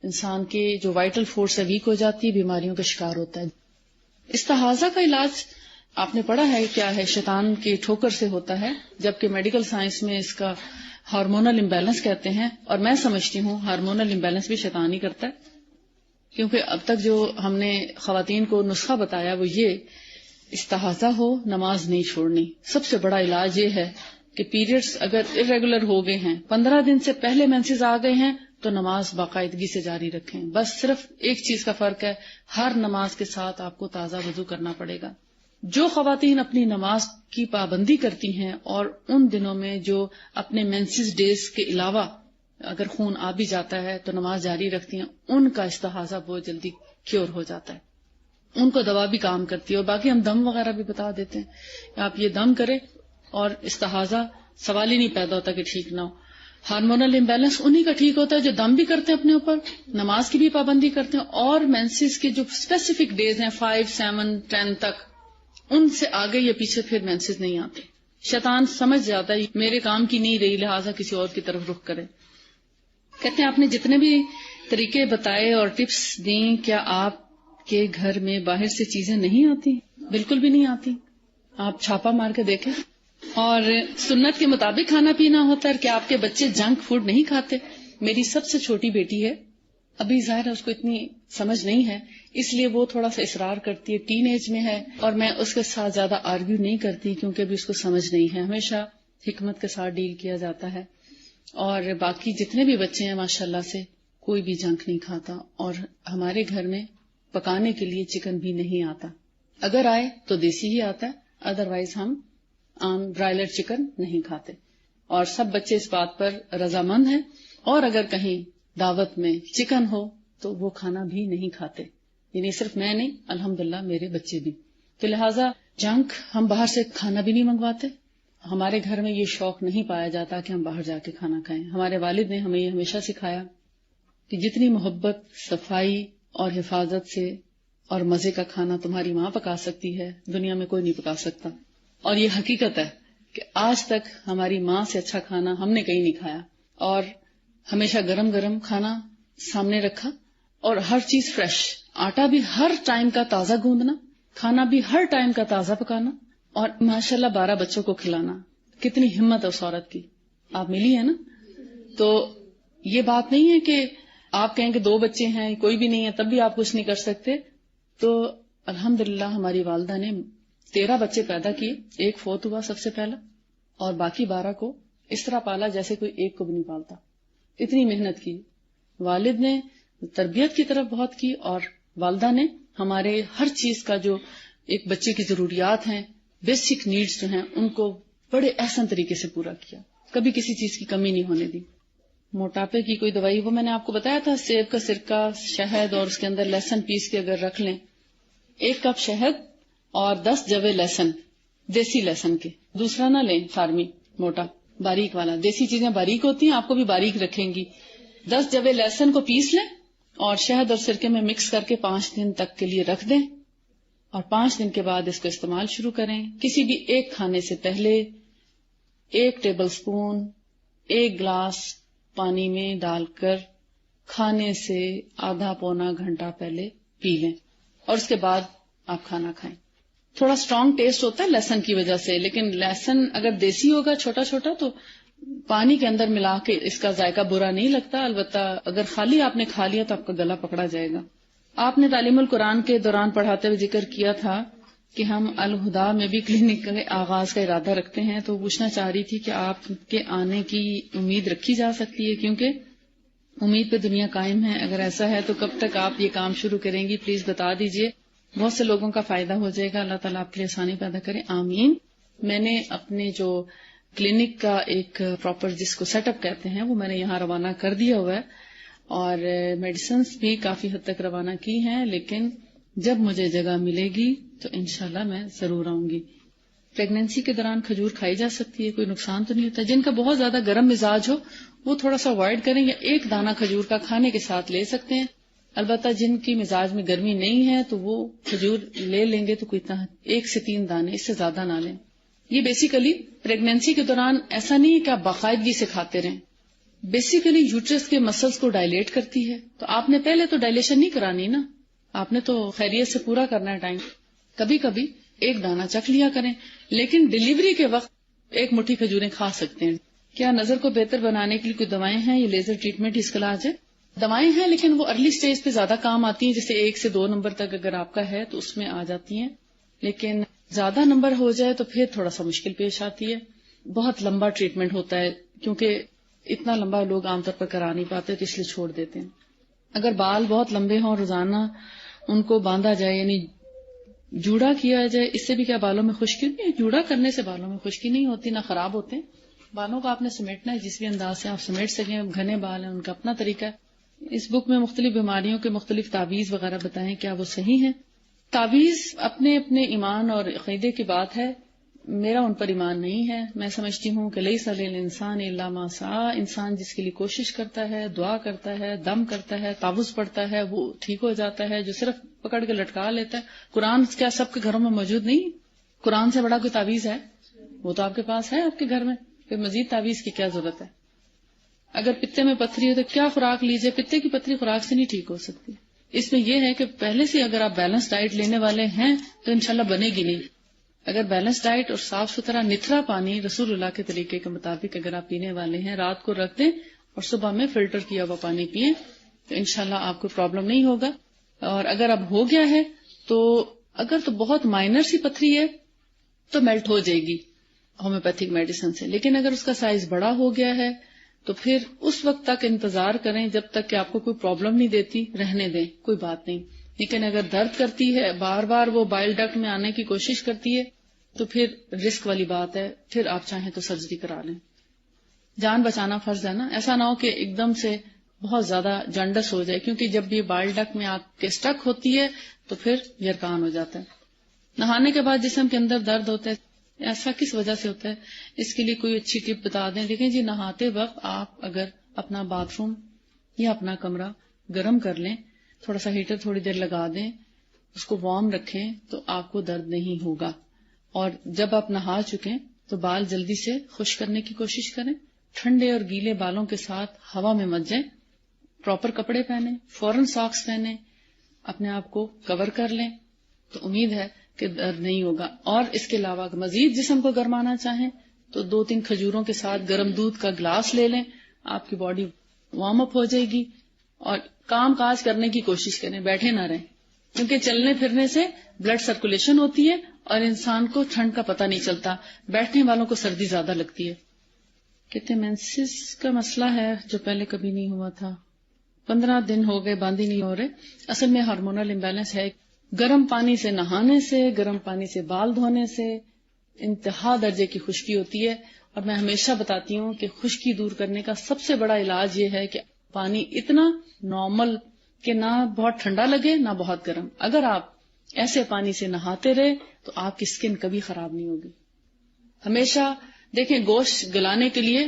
انسان کے جو وائٹل فورس ہے ویک ہو جاتی ہے، بیماریوں کا شکار ہوتا ہے. استحاضہ کا علاج آپ نے پڑھا ہے کیا ہے؟ شیطان کی ٹھوکر سے ہوتا ہے، جبکہ میڈیکل سائنس میں اس کا ہارمونل امبیلنس کہتے ہیں، اور میں سمجھتی ہوں ہارمونل امبیلنس بھی شیطان ہی کرتا ہے. کیونکہ اب تک جو ہم نے خواتین کو نسخہ بتایا وہ یہ، استحاضہ ہو نماز نہیں چھوڑنی. سب سے بڑا علاج یہ ہے کہ پیریڈز اگر irregular ہو گئے ہیں، 15 دن سے پہلے مینسز آ گئے ہیں، تو نماز باقاعدگی سے جاری رکھیں. بس صرف ایک چیز کا فرق ہے، ہر نماز کے ساتھ آپ کو تازہ وضو کرنا پڑے گا. جو خواتین اپنی نماز کی پابندی کرتی ہیں اور ان دنوں میں جو اپنے مینسز ڈیز کے علاوہ اگر خون آ بھی جاتا ہے تو نماز جاری رکھتی ہیں، ان کا استحاضہ بہت جلدی کیور ہو جاتا ہے، ان کو دوا بھی کام کرتی ہے. اور باقی ہم دم وغیرہ بھی بتا دیتے ہیں کہ آپ یہ دم کریں، اور استحاضہ سوال ہی نہیں پیدا ہوتا کہ ٹھیک نہ ہو. ہارمونل امبیلنس انہی کا ٹھیک ہوتا ہے جو دم بھی کرتے ہیں اپنے اوپر، نماز کی بھی پابندی کرتے ہیں، اور مینسز کے جو اسپیسیفک ڈیز ہیں 5, 7, 10 تک، ان سے آگے یا پیچھے پھر مینسز نہیں آتے. شیطان سمجھ جاتا ہے میرے کام کی نہیں رہی، لہٰذا کسی اور کی طرف رخ کرے. کہتے ہیں آپ نے جتنے بھی طریقے بتائے اور ٹپس دیں، کیا آپ کے گھر میں باہر سے چیزیں نہیں آتی؟ بالکل بھی نہیں آتی. آپ چھاپا مار کے دیکھیں. اور سنت کے مطابق کھانا پینا ہوتا ہے. کیا آپ کے بچے جنک فوڈ نہیں کھاتے؟ میری سب سے چھوٹی بیٹی ہے، ابھی ظاہر ہے اس کو اتنی سمجھ نہیں ہے، اس لیے وہ تھوڑا سا اصرار کرتی ہے، ٹین ایج میں ہے، اور میں اس کے ساتھ زیادہ آرگیو نہیں کرتی کیونکہ ابھی اس کو سمجھ نہیں ہے. ہمیشہ حکمت کے ساتھ ڈیل کیا جاتا ہے. اور باقی جتنے بھی بچے ہیں ماشاءاللہ سے کوئی بھی جنک نہیں کھاتا. اور ہمارے گھر میں پکانے کے لیے چکن بھی نہیں آتا، اگر آئے تو دیسی ہی آتا ہے، ادروائز ہم عام برائلر چکن نہیں کھاتے. اور سب بچے اس بات پر رضامند ہیں، اور اگر کہیں دعوت میں چکن ہو تو وہ کھانا بھی نہیں کھاتے. یعنی صرف میں نہیں، الحمدللہ میرے بچے بھی. تو لہٰذا جنک ہم باہر سے کھانا بھی نہیں منگواتے. ہمارے گھر میں یہ شوق نہیں پایا جاتا کہ ہم باہر جا کے کھانا کھائیں. ہمارے والد نے ہمیں یہ ہمیشہ سکھایا کہ جتنی محبت، صفائی اور حفاظت سے اور مزے کا کھانا تمہاری ماں پکا سکتی ہے، دنیا میں کوئی نہیں پکا سکتا. اور یہ حقیقت ہے کہ آج تک ہماری ماں سے اچھا کھانا ہم نے کہیں نہیں کھایا. اور ہمیشہ گرم گرم کھانا سامنے رکھا، اور ہر چیز فریش، آٹا بھی ہر ٹائم کا تازہ گوندنا، کھانا بھی ہر ٹائم کا تازہ پکانا، اور ماشاءاللہ 12 بچوں کو کھلانا. کتنی ہمت ہے اس عورت کی. آپ ملی ہے نا. تو یہ بات نہیں ہے کہ آپ کہیں کہ 2 بچے ہیں، کوئی بھی نہیں ہے، تب بھی آپ کچھ نہیں کر سکتے. تو الحمدللہ ہماری والدہ نے 13 بچے پیدا کیے، ایک فوت ہوا سب سے پہلا، اور باقی 12 کو اس طرح پالا جیسے کوئی ایک کو بھی نہیں پالتا. اتنی محنت کی. والد نے تربیت کی طرف بہت کی، اور والدہ نے ہمارے ہر چیز کا جو ایک بچے کی ضروریات ہیں، بیسک نیڈز جو ہیں، ان کو بڑے احسن طریقے سے پورا کیا. کبھی کسی چیز کی کمی نہیں ہونے دی. موٹاپے کی کوئی دوائی، وہ میں نے آپ کو بتایا تھا، سیب کا سرکہ، شہد، اور اس کے اندر لہسن پیس کے اگر رکھ لیں، 1 کپ شہد اور 10 جوے لہسن، دیسی لہسن کے، دوسرا نہ لیں فارمی موٹا، باریک والا. دیسی چیزیں باریک ہوتی ہیں، آپ کو بھی باریک رکھیں گی. 10 جوے لہسن کو پیس لیں اور شہد اور سرکے میں مکس کر کے 5 دن تک کے لیے رکھ دیں، اور 5 دن کے بعد اس کو استعمال شروع کریں. کسی بھی ایک کھانے سے پہلے 1 ٹیبل سپون 1 گلاس پانی میں ڈال کر کھانے سے آدھا پونا گھنٹہ پہلے پی لیں، اور اس کے بعد آپ کھانا کھائیں. تھوڑا اسٹرانگ ٹیسٹ ہوتا ہے لہسن کی وجہ سے، لیکن لہسن اگر دیسی ہوگا چھوٹا چھوٹا تو پانی کے اندر ملا کے اس کا ذائقہ برا نہیں لگتا. البتہ اگر خالی آپ نے کھا لیا تو آپ کا گلا پکڑا جائے گا. آپ نے تعلیم القرآن کے دوران پڑھاتے ہوئے ذکر کیا تھا کہ ہم الہدا میں بھی کلینک کے آغاز کا ارادہ رکھتے ہیں، تو پوچھنا چاہ رہی تھی کہ آپ کے آنے کی امید رکھی جا سکتی ہے؟ کیونکہ امید پہ دنیا قائم ہے، اگر ایسا ہے تو کب تک آپ یہ کام شروع کریں گی؟ پلیز بتا دیجئے، بہت سے لوگوں کا فائدہ ہو جائے گا، اللہ تعالیٰ آپ کے لیے آسانی پیدا کرے، آمین۔ میں نے اپنے جو کلینک کا ایک پراپر جس کو سیٹ اپ کہتے ہیں وہ میں نے یہاں روانہ کر دیا ہوا ہے، اور میڈیسنز بھی کافی حد تک روانہ کی ہیں، لیکن جب مجھے جگہ ملے گی تو انشاءاللہ میں ضرور آؤں گی۔ پریگنینسی کے دوران کھجور کھائی جا سکتی ہے، کوئی نقصان تو نہیں ہوتا؟ جن کا بہت زیادہ گرم مزاج ہو وہ تھوڑا سا اوائڈ کریں، یا ایک دانہ کھجور کا کھانے کے ساتھ لے سکتے ہیں۔ البتہ جن کی مزاج میں گرمی نہیں ہے تو وہ کھجور لے لیں گے تو کوئی 1 سے 3 دانے، اس سے زیادہ نہ لیں۔ یہ بیسیکلی پریگنینسی کے دوران ایسا نہیں ہے کہ آپ باقاعدگی سے کھاتے رہیں، بیسیکلی یوٹرس کے مسلز کو ڈائلیٹ کرتی ہے، تو آپ نے پہلے تو ڈائلیشن نہیں کرانی نا، آپ نے تو خیریت سے پورا کرنا ہے ٹائم۔ کبھی کبھی 1 دانہ چکھ لیا کریں، لیکن ڈیلیوری کے وقت 1 مٹھی کھجوریں کھا سکتے ہیں۔ کیا نظر کو بہتر بنانے کے لیے کوئی دوائیں ہیں؟ یہ لیزر ٹریٹمنٹ اس کا علاج ہے؟ دوائیں ہیں، لیکن وہ ارلی سٹیج پہ زیادہ کام آتی ہیں، جیسے 1 سے 2 نمبر تک اگر آپ کا ہے تو اس میں آ جاتی ہیں، لیکن زیادہ نمبر ہو جائے تو پھر تھوڑا سا مشکل پیش آتی ہے۔ بہت لمبا ٹریٹمنٹ ہوتا ہے، کیونکہ اتنا لمبا لوگ عام طور پر کرا نہیں پاتے تو اس لیے چھوڑ دیتے ہیں۔ اگر بال بہت لمبے ہوں، روزانہ ان کو باندھا جائے، یعنی جوڑا کیا جائے، اس سے بھی کیا بالوں میں خشکی نہیں ہے؟ جوڑا کرنے سے بالوں میں خشکی نہیں ہوتی، نہ خراب ہوتے ہیں۔ بالوں کو آپ نے سمیٹنا ہے، جس بھی انداز سے آپ سمیٹ سکیں، گھنے بال ہیں ان کا اپنا طریقہ ہے۔ اس بک میں مختلف بیماریوں کے مختلف تعویذ وغیرہ بتائیں، کیا وہ صحیح ہیں؟ تعویذ اپنے اپنے ایمان اور عقیدے کی بات ہے، میرا ان پر ایمان نہیں ہے۔ میں سمجھتی ہوں کہ لیس للانسان الا ما سعی، انسان جس کے لیے کوشش کرتا ہے، دعا کرتا ہے، دم کرتا ہے، تعوذ پڑھتا ہے، وہ ٹھیک ہو جاتا ہے۔ جو صرف پکڑ کے لٹکا لیتا ہے، قرآن کیا سب کے گھروں میں موجود نہیں؟ قرآن سے بڑا کوئی تعویذ ہے؟ وہ تو آپ کے پاس ہے، آپ کے گھر میں، پھر مزید تعویذ کی کیا ضرورت ہے؟ اگر پتے میں پتھری ہو تو کیا خوراک لیجئے؟ پتے کی پتھری خوراک سے نہیں ٹھیک ہو سکتی۔ اس میں یہ ہے کہ پہلے سے اگر آپ بیلنس ڈائٹ لینے والے ہیں تو انشاءاللہ بنے گی نہیں۔ اگر بیلنس ڈائٹ اور صاف ستھرا نتھرا پانی رسول اللہ کے طریقے کے مطابق اگر آپ پینے والے ہیں، رات کو رکھ دیں اور صبح میں فلٹر کیا ہوا پانی پیئیں تو انشاءاللہ آپ کو پرابلم نہیں ہوگا۔ اور اگر اب ہو گیا ہے تو اگر تو بہت مائنر سی پتھری ہے تو میلٹ ہو جائے گی ہومیوپیتھک میڈیسن سے، لیکن اگر اس کا سائز بڑا ہو گیا ہے تو پھر اس وقت تک انتظار کریں جب تک کہ آپ کو کوئی پرابلم نہیں دیتی، رہنے دیں، کوئی بات نہیں۔ لیکن اگر درد کرتی ہے، بار بار وہ بائل ڈکٹ میں آنے کی کوشش کرتی ہے تو پھر رسک والی بات ہے، پھر آپ چاہیں تو سرجری کرا لیں۔ جان بچانا فرض ہے نا، ایسا نہ ہو کہ ایک دم سے بہت زیادہ جانڈس ہو جائے، کیونکہ جب یہ بائل ڈکٹ میں آ کے اسٹک ہوتی ہے تو پھر یرقان ہو جاتا ہے۔ نہانے کے بعد جسم کے اندر درد ہوتا ہے، ایسا کس وجہ سے ہوتا ہے؟ اس کے لیے کوئی اچھی ٹپ بتا دیں۔ دیکھیں جی، نہاتے وقت آپ اگر اپنا باتھ روم یا اپنا کمرہ گرم کر لیں، تھوڑا سا ہیٹر تھوڑی دیر لگا دیں، اس کو وارم رکھیں تو آپ کو درد نہیں ہوگا۔ اور جب آپ نہا چکیں تو بال جلدی سے خشک کرنے کی کوشش کریں، ٹھنڈے اور گیلے بالوں کے ساتھ ہوا میں مت جائیں، پراپر کپڑے پہنیں، فوراً ساکس پہنیں، اپنے آپ کو کور کر لیں تو امید ہے کہ درد نہیں ہوگا۔ اور اس کے علاوہ مزید جسم کو گرمانا چاہیں تو 2-3 کھجوروں کے ساتھ گرم دودھ کا گلاس لے لیں، آپ کی باڈی وارم اپ ہو جائے گی۔ اور کام کاج کرنے کی کوشش کریں، بیٹھے نہ رہیں، کیونکہ چلنے پھرنے سے بلڈ سرکولیشن ہوتی ہے اور انسان کو ٹھنڈ کا پتہ نہیں چلتا، بیٹھنے والوں کو سردی زیادہ لگتی ہے۔ کہتے ہیں مینسس کا مسئلہ ہے جو پہلے کبھی نہیں ہوا تھا، 15 دن ہو گئے بند ہی نہیں ہو رہے۔ اصل میں ہارمونل امبیلنس ہے، گرم پانی سے نہانے سے، گرم پانی سے بال دھونے سے انتہا درجے کی خشکی ہوتی ہے۔ اور میں ہمیشہ بتاتی ہوں کہ خشکی دور کرنے کا سب سے بڑا علاج یہ ہے کہ پانی اتنا نارمل کہ نہ بہت ٹھنڈا لگے نہ بہت گرم۔ اگر آپ ایسے پانی سے نہاتے رہے تو آپ کی سکن کبھی خراب نہیں ہوگی۔ ہمیشہ دیکھیں، گوشت گلانے کے لیے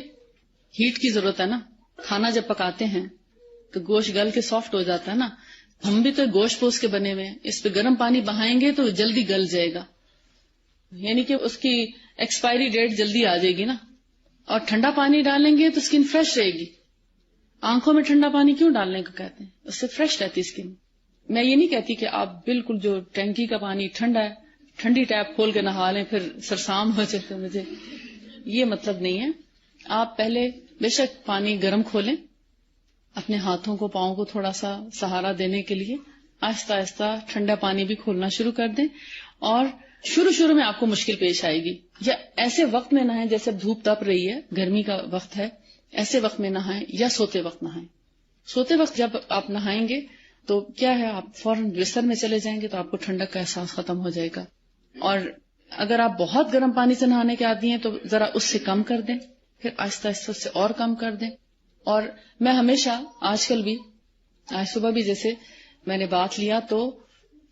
ہیٹ کی ضرورت ہے نا، کھانا جب پکاتے ہیں تو گوشت گل کے سافٹ ہو جاتا ہے نا، ہم بھی تو گوشت پوش کے بنے ہوئے ہیں، اس پہ گرم پانی بہائیں گے تو جلدی گل جائے گا، یعنی کہ اس کی ایکسپائری ڈیٹ جلدی آ جائے گی نا۔ اور ٹھنڈا پانی ڈالیں گے تو اسکن فریش رہے گی۔ آنکھوں میں ٹھنڈا پانی کیوں ڈالنے کو کہتے ہیں؟ اس سے فریش رہتی اسکن۔ میں یہ نہیں کہتی کہ آپ بالکل جو ٹینکی کا پانی ٹھنڈا ہے، ٹھنڈی ٹیپ کھول کے نہا لیں پھر سرسام ہو جائے، تو مجھے یہ مطلب نہیں ہے۔ آپ پہلے بے شک پانی گرم کھولیں، اپنے ہاتھوں کو پاؤں کو تھوڑا سا سہارا دینے کے لیے، آہستہ آہستہ ٹھنڈا پانی بھی کھولنا شروع کر دیں. اور شروع میں آپ کو مشکل پیش آئے گی، یا ایسے وقت میں نہائیں جیسے دھوپ تپ رہی ہے، گرمی کا وقت ہے، ایسے وقت میں نہائیں، یا سوتے وقت نہائیں. سوتے وقت جب آپ نہائیں گے تو کیا ہے، آپ فوراً بستر میں چلے جائیں گے تو آپ کو ٹھنڈک کا احساس ختم ہو جائے گا. اور اگر آپ بہت گرم پانی سے نہانے کے عادی ہیں تو ذرا اس سے کم کر دیں، پھر آہستہ آہستہ اس سے اور کم کر دیں. اور میں ہمیشہ آج کل بھی، آج صبح بھی جیسے میں نے بات لیا تو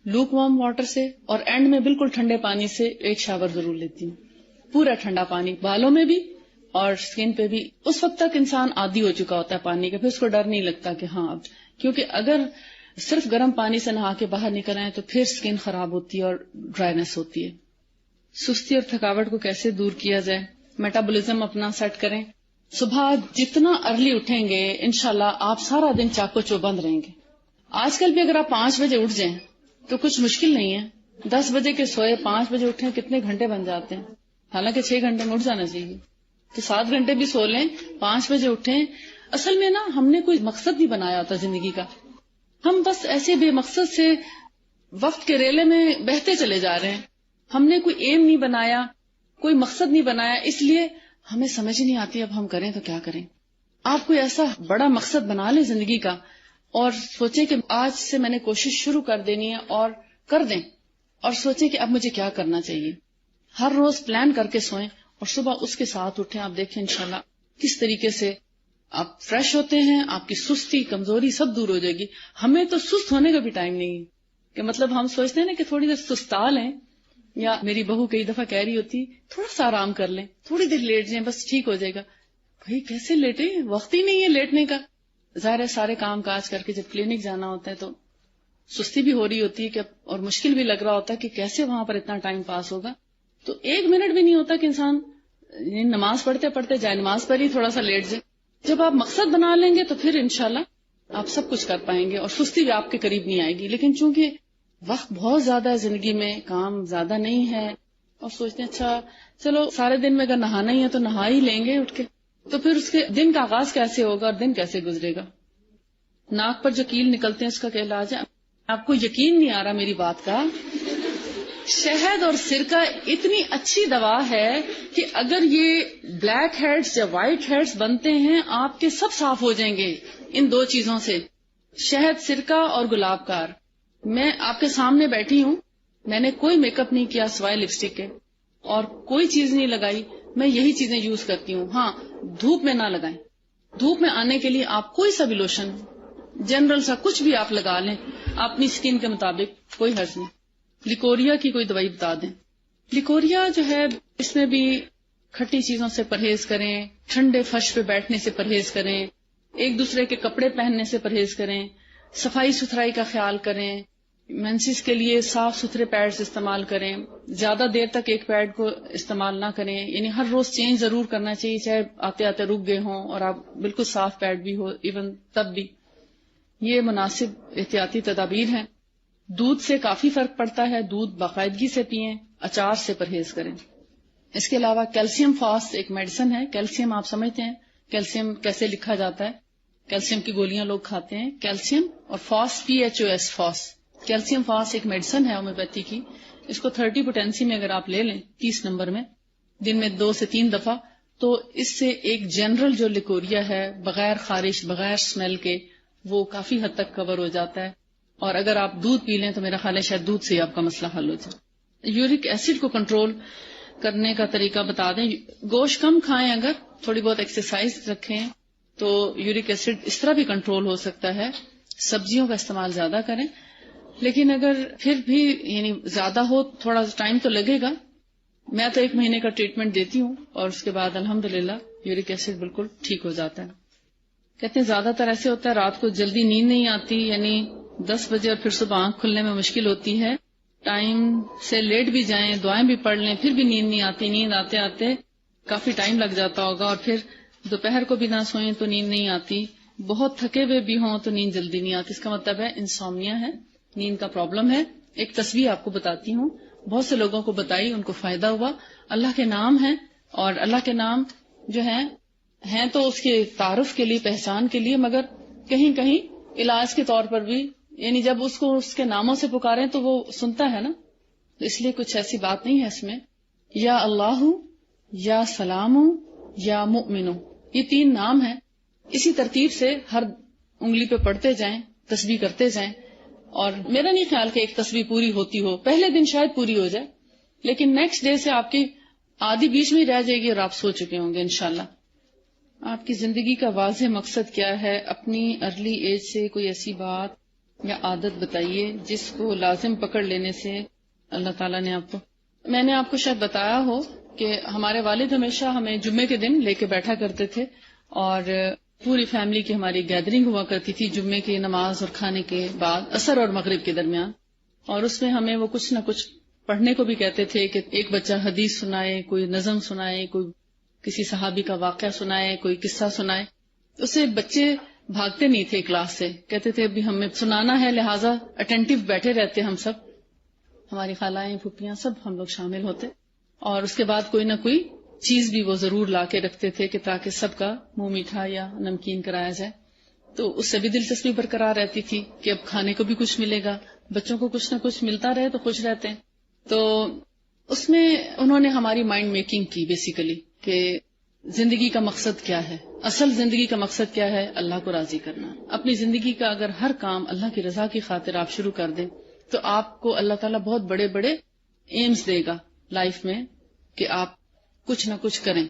لوک وارم واٹر سے اور اینڈ میں بالکل ٹھنڈے پانی سے ایک شاور ضرور لیتی ہوں. پورا ٹھنڈا پانی بالوں میں بھی اور اسکن پہ بھی. اس وقت تک انسان عادی ہو چکا ہوتا ہے پانی کا، پھر اس کو ڈر نہیں لگتا کہ ہاں اب، کیونکہ اگر صرف گرم پانی سے نہا کے باہر نکل آئے تو پھر اسکن خراب ہوتی ہے اور ڈرائینس ہوتی ہے. سستی اور تھکاوٹ کو کیسے دور کیا جائے؟ میٹابولزم اپنا سیٹ کریں. صبح جتنا ارلی اٹھیں گے انشاءاللہ آپ سارا دن چاقو چوبند رہیں گے. آج کل بھی اگر آپ 5 بجے اٹھ جائیں تو کچھ مشکل نہیں ہے. 10 بجے کے سوئے 5 بجے اٹھیں کتنے گھنٹے بن جاتے ہیں، حالانکہ 6 گھنٹے میں اٹھ جانا چاہیے. تو 7 گھنٹے بھی سو لیں، 5 بجے اٹھیں. اصل میں نا ہم نے کوئی مقصد نہیں بنایا ہوتا زندگی کا، ہم بس ایسے بے مقصد سے وقت کے ریلے میں بہتے چلے جا رہے ہیں. ہم نے کوئی ایم نہیں بنایا، کوئی مقصد نہیں بنایا، اس لیے ہمیں سمجھ نہیں آتی اب ہم کریں تو کیا کریں. آپ کوئی ایسا بڑا مقصد بنا لیں زندگی کا اور سوچیں کہ آج سے میں نے کوشش شروع کر دینی ہے اور کر دیں، اور سوچیں کہ اب مجھے کیا کرنا چاہیے. ہر روز پلان کر کے سوئیں اور صبح اس کے ساتھ اٹھیں. آپ دیکھیں انشاءاللہ کس طریقے سے آپ فریش ہوتے ہیں، آپ کی سستی کمزوری سب دور ہو جائے گی. ہمیں تو سست ہونے کا بھی ٹائم نہیں ہے کہ مطلب ہم سوچتے ہیں نا کہ تھوڑی دیر سستا لیں، یا میری بہو کئی دفعہ کہہ رہی ہوتی تھوڑا سا آرام کر لیں، تھوڑی دیر لیٹ جائیں بس ٹھیک ہو جائے گا. بھائی کیسے لیٹیں، وقت ہی نہیں ہے لیٹنے کا. ظاہر ہے سارے کام کاج کر کے جب کلینک جانا ہوتا ہے تو سستی بھی ہو رہی ہوتی ہے کہ اور مشکل بھی لگ رہا ہوتا ہے کہ کیسے وہاں پر اتنا ٹائم پاس ہوگا. تو 1 منٹ بھی نہیں ہوتا کہ انسان نماز پڑھتے پڑھتے جائے نماز پر ہی تھوڑا سا لیٹ جائے. جب آپ مقصد بنا لیں گے تو پھر انشاءاللہ آپ سب کچھ کر پائیں گے اور سستی بھی آپ کے قریب نہیں آئے گی. لیکن چونکہ وقت بہت زیادہ ہے زندگی میں، کام زیادہ نہیں ہے، اور سوچتے ہیں اچھا چلو سارے دن میں اگر نہانا ہی ہے تو نہا ہی لیں گے اٹھ کے، تو پھر اس کے دن کا آغاز کیسے ہوگا اور دن کیسے گزرے گا. ناک پر جو کیل نکلتے ہیں اس کا کیا علاج ہے؟ آپ کو یقین نہیں آ رہا میری بات کا. شہد اور سرکہ اتنی اچھی دوا ہے کہ اگر یہ بلیک ہیڈز یا وائٹ ہیڈز بنتے ہیں آپ کے سب صاف ہو جائیں گے ان 2 چیزوں سے، شہد، سرکہ اور گلاب کار. میں آپ کے سامنے بیٹھی ہوں، میں نے کوئی میک اپ نہیں کیا سوائے لپسٹک کے اور کوئی چیز نہیں لگائی، میں یہی چیزیں یوز کرتی ہوں. ہاں دھوپ میں نہ لگائیں، دھوپ میں آنے کے لیے آپ کوئی سا بھی لوشن جنرل سا کچھ بھی آپ لگا لیں اپنی سکن کے مطابق، کوئی حرج نہیں. لیکوریا کی کوئی دوائی بتا دیں. لیکوریا جو ہے اس میں بھی کھٹی چیزوں سے پرہیز کریں، ٹھنڈے فرش پہ بیٹھنے سے پرہیز کریں، ایک دوسرے کے کپڑے پہننے سے پرہیز کریں، صفائی ستھرائی کا خیال کریں، مینسز کے لیے صاف ستھرے پیڈز استعمال کریں، زیادہ دیر تک ایک پیڈ کو استعمال نہ کریں، یعنی ہر روز چینج ضرور کرنا چاہیے، چاہے آتے آتے رک گئے ہوں اور آپ بالکل صاف پیڈ بھی ہو ایون تب بھی. یہ مناسب احتیاطی تدابیر ہیں. دودھ سے کافی فرق پڑتا ہے، دودھ باقاعدگی سے پئیں، اچار سے پرہیز کریں. اس کے علاوہ کیلشیم فاس ایک میڈیسن ہے. کیلشیم آپ سمجھتے ہیں کیلشیم کیسے لکھا جاتا ہے؟ کیلشیم کی گولیاں لوگ کھاتے ہیں. کیلشیم اور فاس PHOS فاس، کیلشیم فاس ایک میڈیسن ہے ہومیوپیتھی کی. اس کو 30 پوٹینسی میں اگر آپ لے لیں 30 نمبر میں دن میں 2 سے 3 دفعہ تو اس سے ایک جنرل جو لیکوریا ہے بغیر خارش بغیر اسمیل کے وہ کافی حد تک کور ہو جاتا ہے. اور اگر آپ دودھ پی لیں تو میرا خیال ہے شاید دودھ سے ہی آپ کا مسئلہ حل ہو جائے. یورک ایسڈ کو کنٹرول کرنے کا طریقہ بتا دیں. گوشت کم کھائیں، اگر تھوڑی بہت ایکسرسائز رکھیں تو یورک ایسڈ اس طرح بھی کنٹرول ہو سکتا ہے. سبزیوں کا استعمال زیادہ کریں، لیکن اگر پھر بھی یعنی زیادہ ہو تھوڑا ٹائم تو لگے گا. میں تو 1 مہینے کا ٹریٹمنٹ دیتی ہوں اور اس کے بعد الحمدللہ یورک ایسڈ بالکل ٹھیک ہو جاتا ہے. کہتے ہیں زیادہ تر ایسے ہوتا ہے رات کو جلدی نیند نہیں آتی، یعنی 10 بجے اور پھر صبح آنکھ کھلنے میں مشکل ہوتی ہے. ٹائم سے لیٹ بھی جائیں، دعائیں بھی پڑھ لیں، پھر بھی نیند نہیں آتی. نیند آتے آتے کافی ٹائم لگ جاتا ہوگا اور پھر دوپہر کو بھی نہ سوئیں تو نیند نہیں آتی. بہت تھکے ہوئے بھی ہوں تو نیند جلدی نہیں آتی. اس کا مطلب ہے انسومنیا ہے، نیند کا پرابلم ہے. ایک تصویر آپ کو بتاتی ہوں، بہت سے لوگوں کو بتائی، ان کو فائدہ ہوا. اللہ کے نام ہیں اور اللہ کے نام جو ہیں تو اس کے تعارف کے لیے، پہچان کے لیے، مگر کہیں کہیں علاج کے طور پر بھی یعنی جب اس کو اس کے ناموں سے پکاریں تو وہ سنتا ہے نا، تو اس لیے کچھ ایسی بات نہیں ہے اس میں. یا اللہ، یا سلام، یا مؤمن، یہ 3 نام ہیں. اسی ترتیب سے ہر انگلی پہ پڑھتے جائیں، تسبیح کرتے جائیں. اور میرا نہیں خیال کہ ایک تسبیح پوری ہوتی ہو، پہلے دن شاید پوری ہو جائے، لیکن نیکسٹ ڈے سے آپ کی آدھی بیچ میں ہی رہ جائے گی اور آپ سو چکے ہوں گے انشاءاللہ. آپ کی زندگی کا واضح مقصد کیا ہے؟ اپنی ارلی ایج سے کوئی ایسی بات یا عادت بتائیے جس کو لازم پکڑ لینے سے اللہ تعالیٰ نے آپ کو. میں نے آپ کو شاید بتایا ہو کہ ہمارے والد ہمیشہ ہمیں جمعے کے دن لے کے بیٹھا کرتے تھے، اور پوری فیملی کی ہماری گیدرنگ ہوا کرتی تھی جمعے کی نماز اور کھانے کے بعد، عصر اور مغرب کے درمیان. اور اس میں ہمیں وہ کچھ نہ کچھ پڑھنے کو بھی کہتے تھے کہ ایک بچہ حدیث سنائے، کوئی نظم سنائے، کوئی کسی صحابی کا واقعہ سنائے، کوئی قصہ سنائے. اس سے بچے بھاگتے نہیں تھے کلاس سے، کہتے تھے ابھی ہمیں سنانا ہے، لہٰذا اٹینٹیو بیٹھے رہتے ہم سب، ہماری خالائیں پھوپھیاں سب ہم لوگ شامل ہوتے. اور اس کے بعد کوئی نہ کوئی چیز بھی وہ ضرور لا کے رکھتے تھے کہ تاکہ سب کا منہ میٹھا یا نمکین کرایا جائے. تو اس سے بھی دلچسپی برقرار رہتی تھی کہ اب کھانے کو بھی کچھ ملے گا، بچوں کو کچھ نہ کچھ ملتا رہے تو خوش رہتے ہیں. تو اس میں انہوں نے ہماری مائنڈ میکنگ کی بیسیکلی کہ زندگی کا مقصد کیا ہے، اصل زندگی کا مقصد کیا ہے، اللہ کو راضی کرنا. اپنی زندگی کا اگر ہر کام اللہ کی رضا کی خاطر آپ شروع کر دیں تو آپ کو اللہ تعالیٰ بہت بڑے بڑے ایمز دے گا لائف میں کہ آپ کچھ نہ کچھ کریں.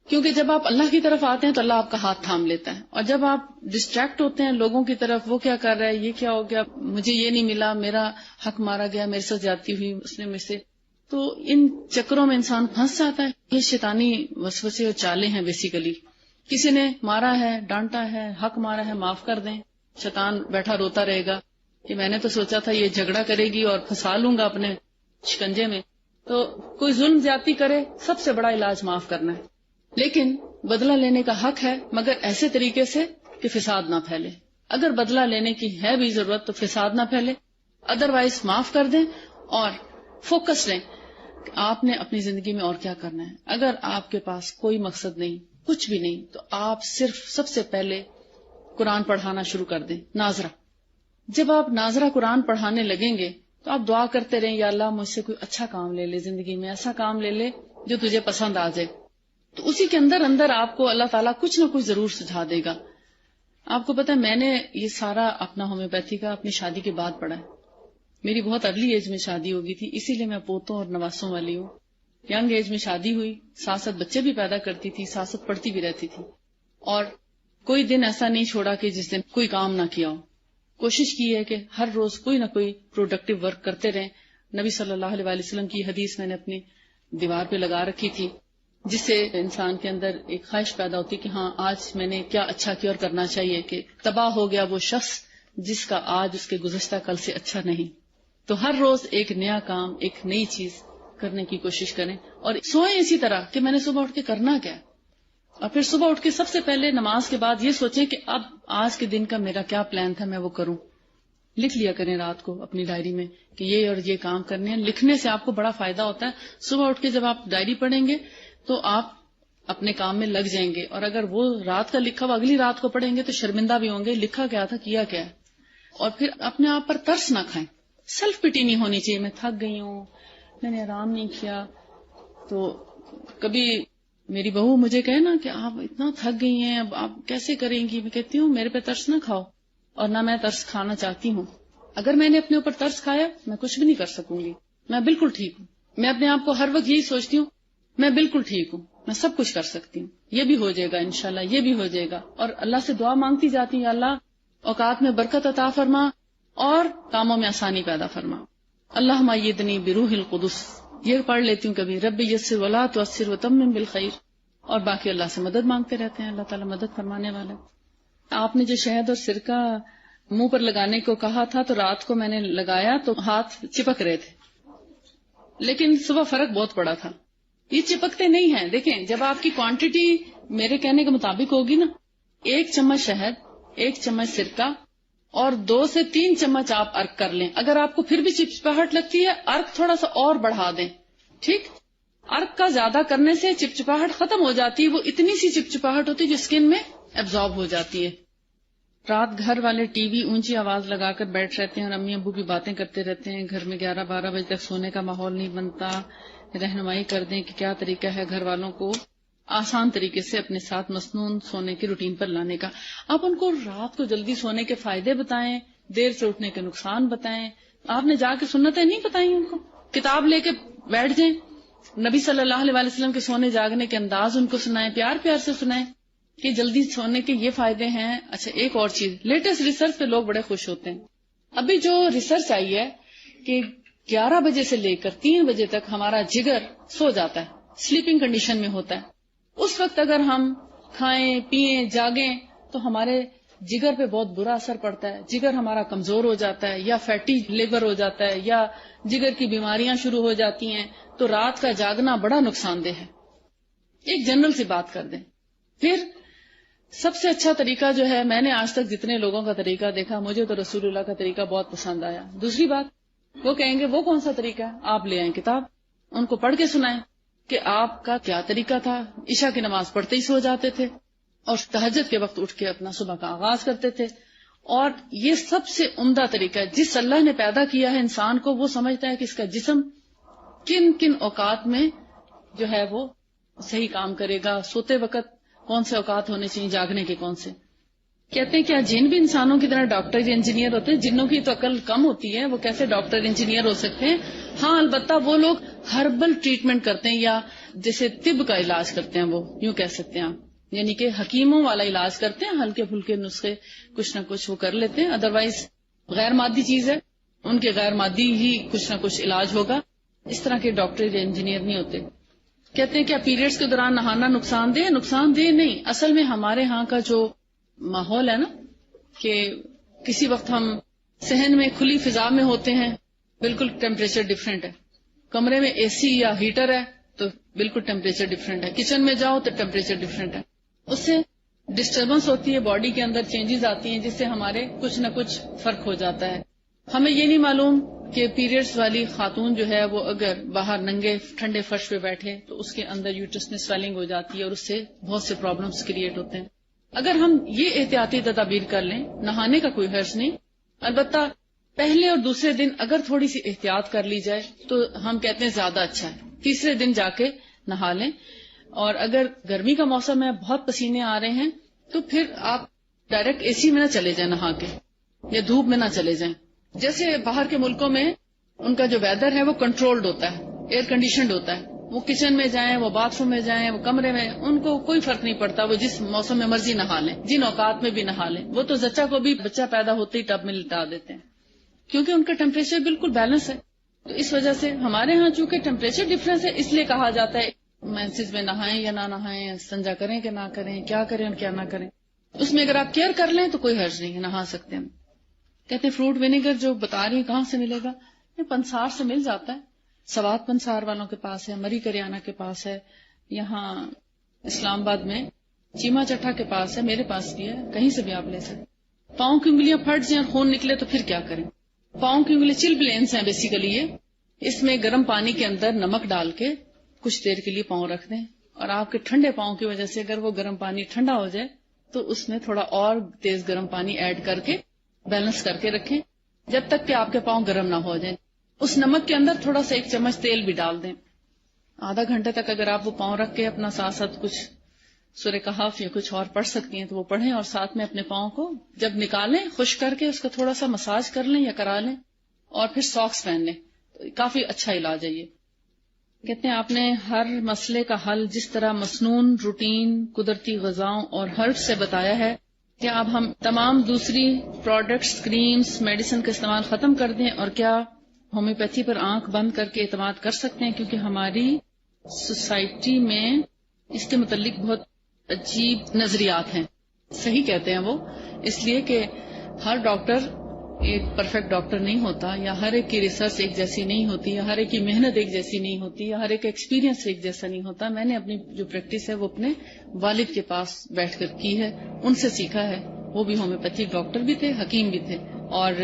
کیونکہ جب آپ اللہ کی طرف آتے ہیں تو اللہ آپ کا ہاتھ تھام لیتا ہے، اور جب آپ ڈسٹریکٹ ہوتے ہیں لوگوں کی طرف، وہ کیا کر رہا ہے، یہ کیا ہو گیا، مجھے یہ نہیں ملا، میرا حق مارا گیا، میرے ساتھ زیادتی ہوئی، اس نے مجھ سے، تو ان چکروں میں انسان پھنس جاتا ہے. یہ شیطانی وسوسے اور چالیں ہیں بیسیکلی. کسی نے مارا ہے، ڈانٹا ہے، حق مارا ہے، معاف کر دیں. شیطان بیٹھا روتا رہے گا کہ میں نے تو سوچا تھا یہ جھگڑا کرے گی اور پھنسا لوں گا اپنے شکنجے میں. تو کوئی ظلم زیادتی کرے، سب سے بڑا علاج معاف کرنا ہے، لیکن بدلہ لینے کا حق ہے، مگر ایسے طریقے سے کہ فساد نہ پھیلے. اگر بدلہ لینے کی ہے بھی ضرورت تو فساد نہ پھیلے، ادروائز معاف کر دیں اور فوکس لیں کہ آپ نے اپنی زندگی میں اور کیا کرنا ہے. اگر آپ کے پاس کوئی مقصد نہیں، کچھ بھی نہیں، تو آپ صرف سب سے پہلے قرآن پڑھانا شروع کر دیں. ناظرہ، جب آپ ناظرہ قرآن پڑھانے لگیں گے تو آپ دعا کرتے رہیں، یا اللہ مجھ سے کوئی اچھا کام لے لے، زندگی میں ایسا کام لے لے جو تجھے پسند آ جائے. تو اسی کے اندر اندر آپ کو اللہ تعالیٰ کچھ نہ کچھ ضرور سجھا دے گا. آپ کو پتا ہے میں نے یہ سارا اپنا ہومیوپیتھی کا اپنی شادی کے بعد پڑھا ہے. میری بہت ارلی ایج میں شادی ہو گئی تھی، اسی لیے میں پوتوں اور نواسوں والی ہوں. ینگ ایج میں شادی ہوئی، ساتھ ساتھ بچے بھی پیدا کرتی تھی، ساتھ ساتھ پڑھتی بھی رہتی تھی، اور کوئی دن ایسا نہیں چھوڑا کہ جس دن کوئی کام نہ کیا ہو. کوشش کی ہے کہ ہر روز کوئی نہ کوئی پروڈکٹیو ورک کرتے رہیں. نبی صلی اللہ علیہ وسلم کی حدیث میں نے اپنی دیوار پہ لگا رکھی تھی، جس سے انسان کے اندر ایک خواہش پیدا ہوتی کہ ہاں آج میں نے کیا اچھا کیا اور کرنا چاہیے، کہ تباہ ہو گیا وہ شخص جس کا آج اس کے گزشتہ کل سے اچھا نہیں. تو ہر روز ایک نیا کام، ایک نئی چیز کرنے کی کوشش کریں، اور سوئیں اسی طرح کہ میں نے صبح اٹھ کے کرنا کیا، اور پھر صبح اٹھ کے سب سے پہلے نماز کے بعد یہ سوچیں کہ اب آج کے دن کا میرا کیا پلان تھا، میں وہ کروں. لکھ لیا کریں رات کو اپنی ڈائری میں کہ یہ اور یہ کام کرنے ہیں. لکھنے سے آپ کو بڑا فائدہ ہوتا ہے. صبح اٹھ کے جب آپ ڈائری پڑھیں گے تو آپ اپنے کام میں لگ جائیں گے، اور اگر وہ رات کا لکھا ہوا اگلی رات کو پڑھیں گے تو شرمندہ بھی ہوں گے، لکھا کیا تھا، کیا کیا ہے. اور پھر اپنے آپ پر ترس نہ کھائیں. سیلف پٹی نہیں ہونی چاہیے، میں تھک گئی ہوں، میں نے آرام نہیں کیا. تو کبھی میری بہو مجھے کہے نا کہ آپ اتنا تھک گئی ہیں، اب آپ کیسے کریں گی، میں کہتی ہوں میرے پہ ترس نہ کھاؤ، اور نہ میں ترس کھانا چاہتی ہوں. اگر میں نے اپنے اوپر ترس کھایا میں کچھ بھی نہیں کر سکوں گی. میں بالکل ٹھیک ہوں. میں اپنے آپ کو ہر وقت یہی سوچتی ہوں میں بالکل ٹھیک ہوں، میں سب کچھ کر سکتی ہوں، یہ بھی ہو جائے گا انشاءاللہ، یہ بھی ہو جائے گا. اور اللہ سے دعا مانگتی جاتی ہوں، اللہ اوقات میں برکت عطا فرما اور کاموں میں آسانی پیدا فرما. اللہم ایدنی بروح القدس، یہ پڑھ لیتی ہوں کبھی، رب یسر ولا تعسر وتمم بالخیر. اور باقی اللہ سے مدد مانگتے رہتے ہیں، اللہ تعالیٰ مدد فرمانے والا. آپ نے جو شہد اور سرکہ منہ پر لگانے کو کہا تھا تو رات کو میں نے لگایا تو ہاتھ چپک رہے تھے، لیکن صبح فرق بہت پڑا تھا. یہ چپکتے نہیں ہیں. دیکھیں جب آپ کی کوانٹٹی میرے کہنے کے مطابق ہوگی نا، 1 چمچ شہد، 1 چمچ سرکہ اور 2 سے 3 چمچ آپ ارک کر لیں. اگر آپ کو پھر بھی چپچپاہٹ لگتی ہے ارک تھوڑا سا اور بڑھا دیں. ٹھیک، ارک کا زیادہ کرنے سے چپچپاہٹ ختم ہو جاتی ہے، وہ اتنی سی چپچپاہٹ ہوتی ہے جو اسکن میں ایبزارب ہو جاتی ہے. رات گھر والے ٹی وی اونچی آواز لگا کر بیٹھ رہتے ہیں اور امی ابو بھی باتیں کرتے رہتے ہیں. گھر میں 11-12 بجے تک سونے کا ماحول نہیں بنتا. رہنمائی کر دیں کہ کیا طریقہ ہے گھر والوں کو آسان طریقے سے اپنے ساتھ مسنون سونے کی روٹین پر لانے کا. آپ ان کو رات کو جلدی سونے کے فائدے بتائیں, دیر سے اٹھنے کے نقصان بتائیں. آپ نے جا کے سنتیں نہیں بتائیں, ان کو کتاب لے کے بیٹھ جائیں. نبی صلی اللہ علیہ وسلم کے سونے جاگنے کے انداز ان کو سنائیں, پیار پیار سے سنائیں کہ جلدی سونے کے یہ فائدے ہیں. اچھا ایک اور چیز, لیٹسٹ ریسرچ پہ لوگ بڑے خوش ہوتے ہیں. ابھی جو ریسرچ آئی ہے کہ 11 بجے سے لے کر 3 بجے تک ہمارا جگر سو جاتا ہے, سلیپنگ کنڈیشن میں ہوتا ہے. اس وقت اگر ہم کھائیں پیئیں جاگیں تو ہمارے جگر پہ بہت برا اثر پڑتا ہے. جگر ہمارا کمزور ہو جاتا ہے, یا فیٹی لیور ہو جاتا ہے, یا جگر کی بیماریاں شروع ہو جاتی ہیں. تو رات کا جاگنا بڑا نقصان دہ ہے. ایک جنرل سی بات کر دیں. پھر سب سے اچھا طریقہ جو ہے, میں نے آج تک جتنے لوگوں کا طریقہ دیکھا, مجھے تو رسول اللہ کا طریقہ بہت پسند آیا. دوسری بات, وہ کہیں گے وہ کون سا طریقہ ہے, آپ لے آئیں کتاب, ان کو پڑھ کے سنائیں کہ آپ کا کیا طریقہ تھا. عشاء کی نماز پڑھتے ہی سو جاتے تھے اور تہجد کے وقت اٹھ کے اپنا صبح کا آغاز کرتے تھے. اور یہ سب سے عمدہ طریقہ ہے. جس اللہ نے پیدا کیا ہے انسان کو, وہ سمجھتا ہے کہ اس کا جسم کن کن اوقات میں جو ہے وہ صحیح کام کرے گا. سوتے وقت کون سے اوقات ہونے چاہیے, جاگنے کے کون سے. کہتے ہیں کیا جن بھی انسانوں کی طرح ڈاکٹر یا انجینئر ہوتے ہیں؟ جنوں کی تو عقل کم ہوتی ہے, وہ کیسے ڈاکٹر انجینئر ہو سکتے ہیں؟ ہاں البتہ وہ لوگ ہربل ٹریٹمنٹ کرتے ہیں, یا جیسے طب کا علاج کرتے ہیں, وہ یوں کہہ سکتے ہیں آپ, یعنی کہ حکیموں والا علاج کرتے ہیں. ہلکے پھلکے نسخے کچھ نہ کچھ وہ کر لیتے ہیں. ادروائز غیر مادی چیز ہے, ان کے غیر مادی ہی کچھ نہ کچھ علاج ہوگا. اس طرح کے ڈاکٹر یا انجینئر نہیں ہوتے. کہتے ہیں کیا پیریڈز کے دوران نہانا نقصان دہ؟ نقصان دہ نہیں. اصل میں ہمارے ہاں کا جو ماحول ہے نا, کہ کسی وقت ہم صحن میں کھلی فضا میں ہوتے ہیں, بالکل ٹیمپریچر ڈفرینٹ ہے. کمرے میں اے سی یا ہیٹر ہے تو بالکل ٹیمپریچر ڈفرینٹ ہے. کچن میں جاؤ تو ٹیمپریچر ڈفرینٹ ہے. اس سے ڈسٹربنس ہوتی ہے, باڈی کے اندر چینجز آتی ہیں, جس سے ہمارے کچھ نہ کچھ فرق ہو جاتا ہے. ہمیں یہ نہیں معلوم کہ پیریڈز والی خاتون جو ہے وہ اگر باہر ننگے ٹھنڈے فرش پہ بیٹھے تو اس کے اندر یوٹرس میں سویلنگ ہو جاتی ہے, اور اس سے بہت سے پرابلمز کریٹ ہوتے ہیں. اگر ہم یہ احتیاطی تدابیر کر لیں, نہانے کا کوئی حرج نہیں, البتہ پہلے اور دوسرے دن اگر تھوڑی سی احتیاط کر لی جائے تو ہم کہتے ہیں زیادہ اچھا ہے. تیسرے دن جا کے نہا لیں. اور اگر گرمی کا موسم ہے, بہت پسینے آ رہے ہیں, تو پھر آپ ڈائریکٹ اے سی میں نہ چلے جائیں نہا کے, یا دھوپ میں نہ چلے جائیں. جیسے باہر کے ملکوں میں ان کا جو ویدر ہے وہ کنٹرولڈ ہوتا ہے, ایئر کنڈیشنڈ ہوتا ہے. وہ کچن میں جائیں, وہ باتھ روم میں جائیں, وہ کمرے میں, ان کو کوئی فرق نہیں پڑتا. وہ جس موسم میں مرضی نہا لیں, جن اوقات میں بھی نہا لیں. وہ تو زچہ کو بھی بچہ پیدا ہوتے ہی ٹب میں لٹا دیتے ہیں, کیونکہ ان کا ٹیمپریچر بالکل بیلنس ہے. تو اس وجہ سے ہمارے ہاں چونکہ ٹیمپریچر ڈفرینس ہے, اس لیے کہا جاتا ہے مینسز میں نہائیں یا نہ نہائیں, استنجا کریں کہ نہ کریں, کیا کریں اور کیا نہ کریں. اس میں اگر آپ کیئر کر لیں تو کوئی حرج نہیں ہے, نہا سکتے ہیں. کہتے ہیں فروٹ ونیگر جو بتا رہی ہیں کہاں سے ملے گا؟ یہ پنسار سے مل جاتا ہے. سوات پنسار والوں کے پاس ہے, مری کریانہ کے پاس ہے, یہاں اسلام آباد میں چیما چٹھا کے پاس ہے, میرے پاس بھی ہے, کہیں سے بھی آپ لے سکتے. پاؤں کی انگلیاں پھٹ جائیں, خون نکلے تو پھر کیا کریں؟ پاؤں کی انگلی چل بلینس ہیں بیسیکلی یہ. اس میں گرم پانی کے اندر نمک ڈال کے کچھ دیر کے لیے پاؤں رکھ دیں, اور آپ کے ٹھنڈے پاؤں کی وجہ سے اگر وہ گرم پانی ٹھنڈا ہو جائے تو اس میں تھوڑا اور تیز گرم پانی ایڈ کر کے بیلنس کر کے رکھیں جب تک کہ آپ کے پاؤں گرم نہ ہو جائیں. اس نمک کے اندر تھوڑا سا 1 چمچ تیل بھی ڈال دیں. آدھا گھنٹے تک اگر آپ وہ پاؤں رکھ کے اپنا ساتھ ساتھ کچھ سورہ کہف یا کچھ اور پڑھ سکتی ہیں تو وہ پڑھیں, اور ساتھ میں اپنے پاؤں کو جب نکالیں خشک کر کے اس کا تھوڑا سا مساج کر لیں یا کرا لیں, اور پھر ساکس پہن لیں. تو کافی اچھا علاج ہے یہ. کہتے ہیں آپ نے ہر مسئلے کا حل جس طرح مسنون, روٹین, قدرتی غذاؤں اور ہرب سے بتایا ہے, کیا اب ہم تمام دوسری پروڈکٹس, کریمز, میڈیسن کا استعمال ختم کر دیں, اور کیا ہومیوپیتھی پر آنکھ بند کر کے اعتماد کر سکتے ہیں؟ کیونکہ ہماری سوسائٹی میں اس کے متعلق بہت عجیب نظریات ہیں. صحیح کہتے ہیں وہ, اس لیے کہ ہر ڈاکٹر ایک پرفیکٹ ڈاکٹر نہیں ہوتا, یا ہر ایک کی ریسرچ ایک جیسی نہیں ہوتی, یا ہر ایک کی محنت ایک جیسی نہیں ہوتی, یا ہر ایک کا ایکسپیرینس ایک جیسا نہیں ہوتا. میں نے اپنی جو پریکٹس ہے وہ اپنے والد کے پاس بیٹھ کر کی ہے, ان سے سیکھا ہے. وہ بھی ہومیوپیتھک ڈاکٹر بھی تھے, حکیم بھی تھے, اور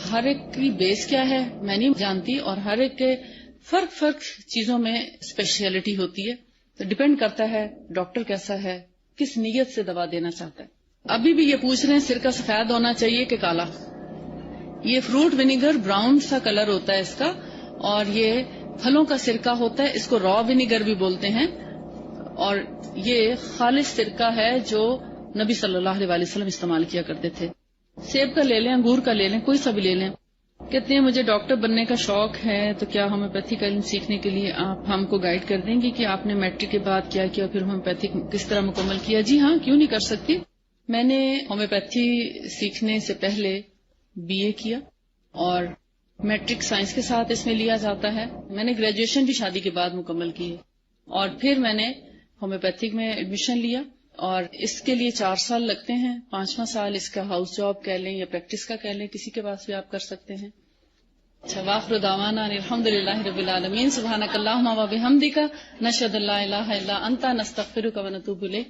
ہر ایک کی بیس کیا ہے میں نہیں جانتی, اور ہر ایک کے فرق چیزوں میں اسپیشلٹی ہوتی ہے. تو ڈپینڈ کرتا ہے ڈاکٹر کیسا ہے, کس نیت سے دوا دینا چاہتا ہے. ابھی بھی یہ پوچھ رہے ہیں سرکہ سفید ہونا چاہیے کہ کالا؟ یہ فروٹ ونیگر براؤن سا کلر ہوتا ہے اس کا، اور یہ پھلوں کا سرکہ ہوتا ہے، اس کو را ونیگر بھی بولتے ہیں، اور یہ خالص سرکہ ہے جو نبی صلی اللہ علیہ وسلم استعمال کیا کرتے تھے۔ سیب کا لے لیں، انگور کا لے لیں، کوئی سا بھی لے لیں۔ کہتے ہیں مجھے ڈاکٹر بننے کا شوق ہے، تو کیا ہومیوپیتھی کا علم سیکھنے کے لیے آپ ہم کو گائیڈ کر دیں گی کہ آپ نے میٹرک کے بعد کیا کیا، پھر ہومیوپیتھی کس طرح مکمل کیا؟ جی ہاں، کیوں نہیں کر سکتی۔ میں نے ہومیوپیتھی سیکھنے سے پہلے BA کیا، اور میٹرک سائنس کے ساتھ اس میں لیا جاتا ہے۔ میں نے گریجویشن بھی شادی کے بعد مکمل کی ہے، اور پھر میں نے ہومیوپیتھک میں ایڈمیشن لیا، اور اس کے لیے 4 سال لگتے ہیں، 5واں سال اس کا ہاؤس جاب کہہ لیں یا پریکٹس کا کہہ لیں، کسی کے پاس بھی آپ کر سکتے ہیں۔ اچھا، وآخر دعوانا الحمدللہ رب العالمین، سبحانک اللہم و بحمدک، نشہد ان لا الہ الا انت، نستغفرک و نتوب الیک۔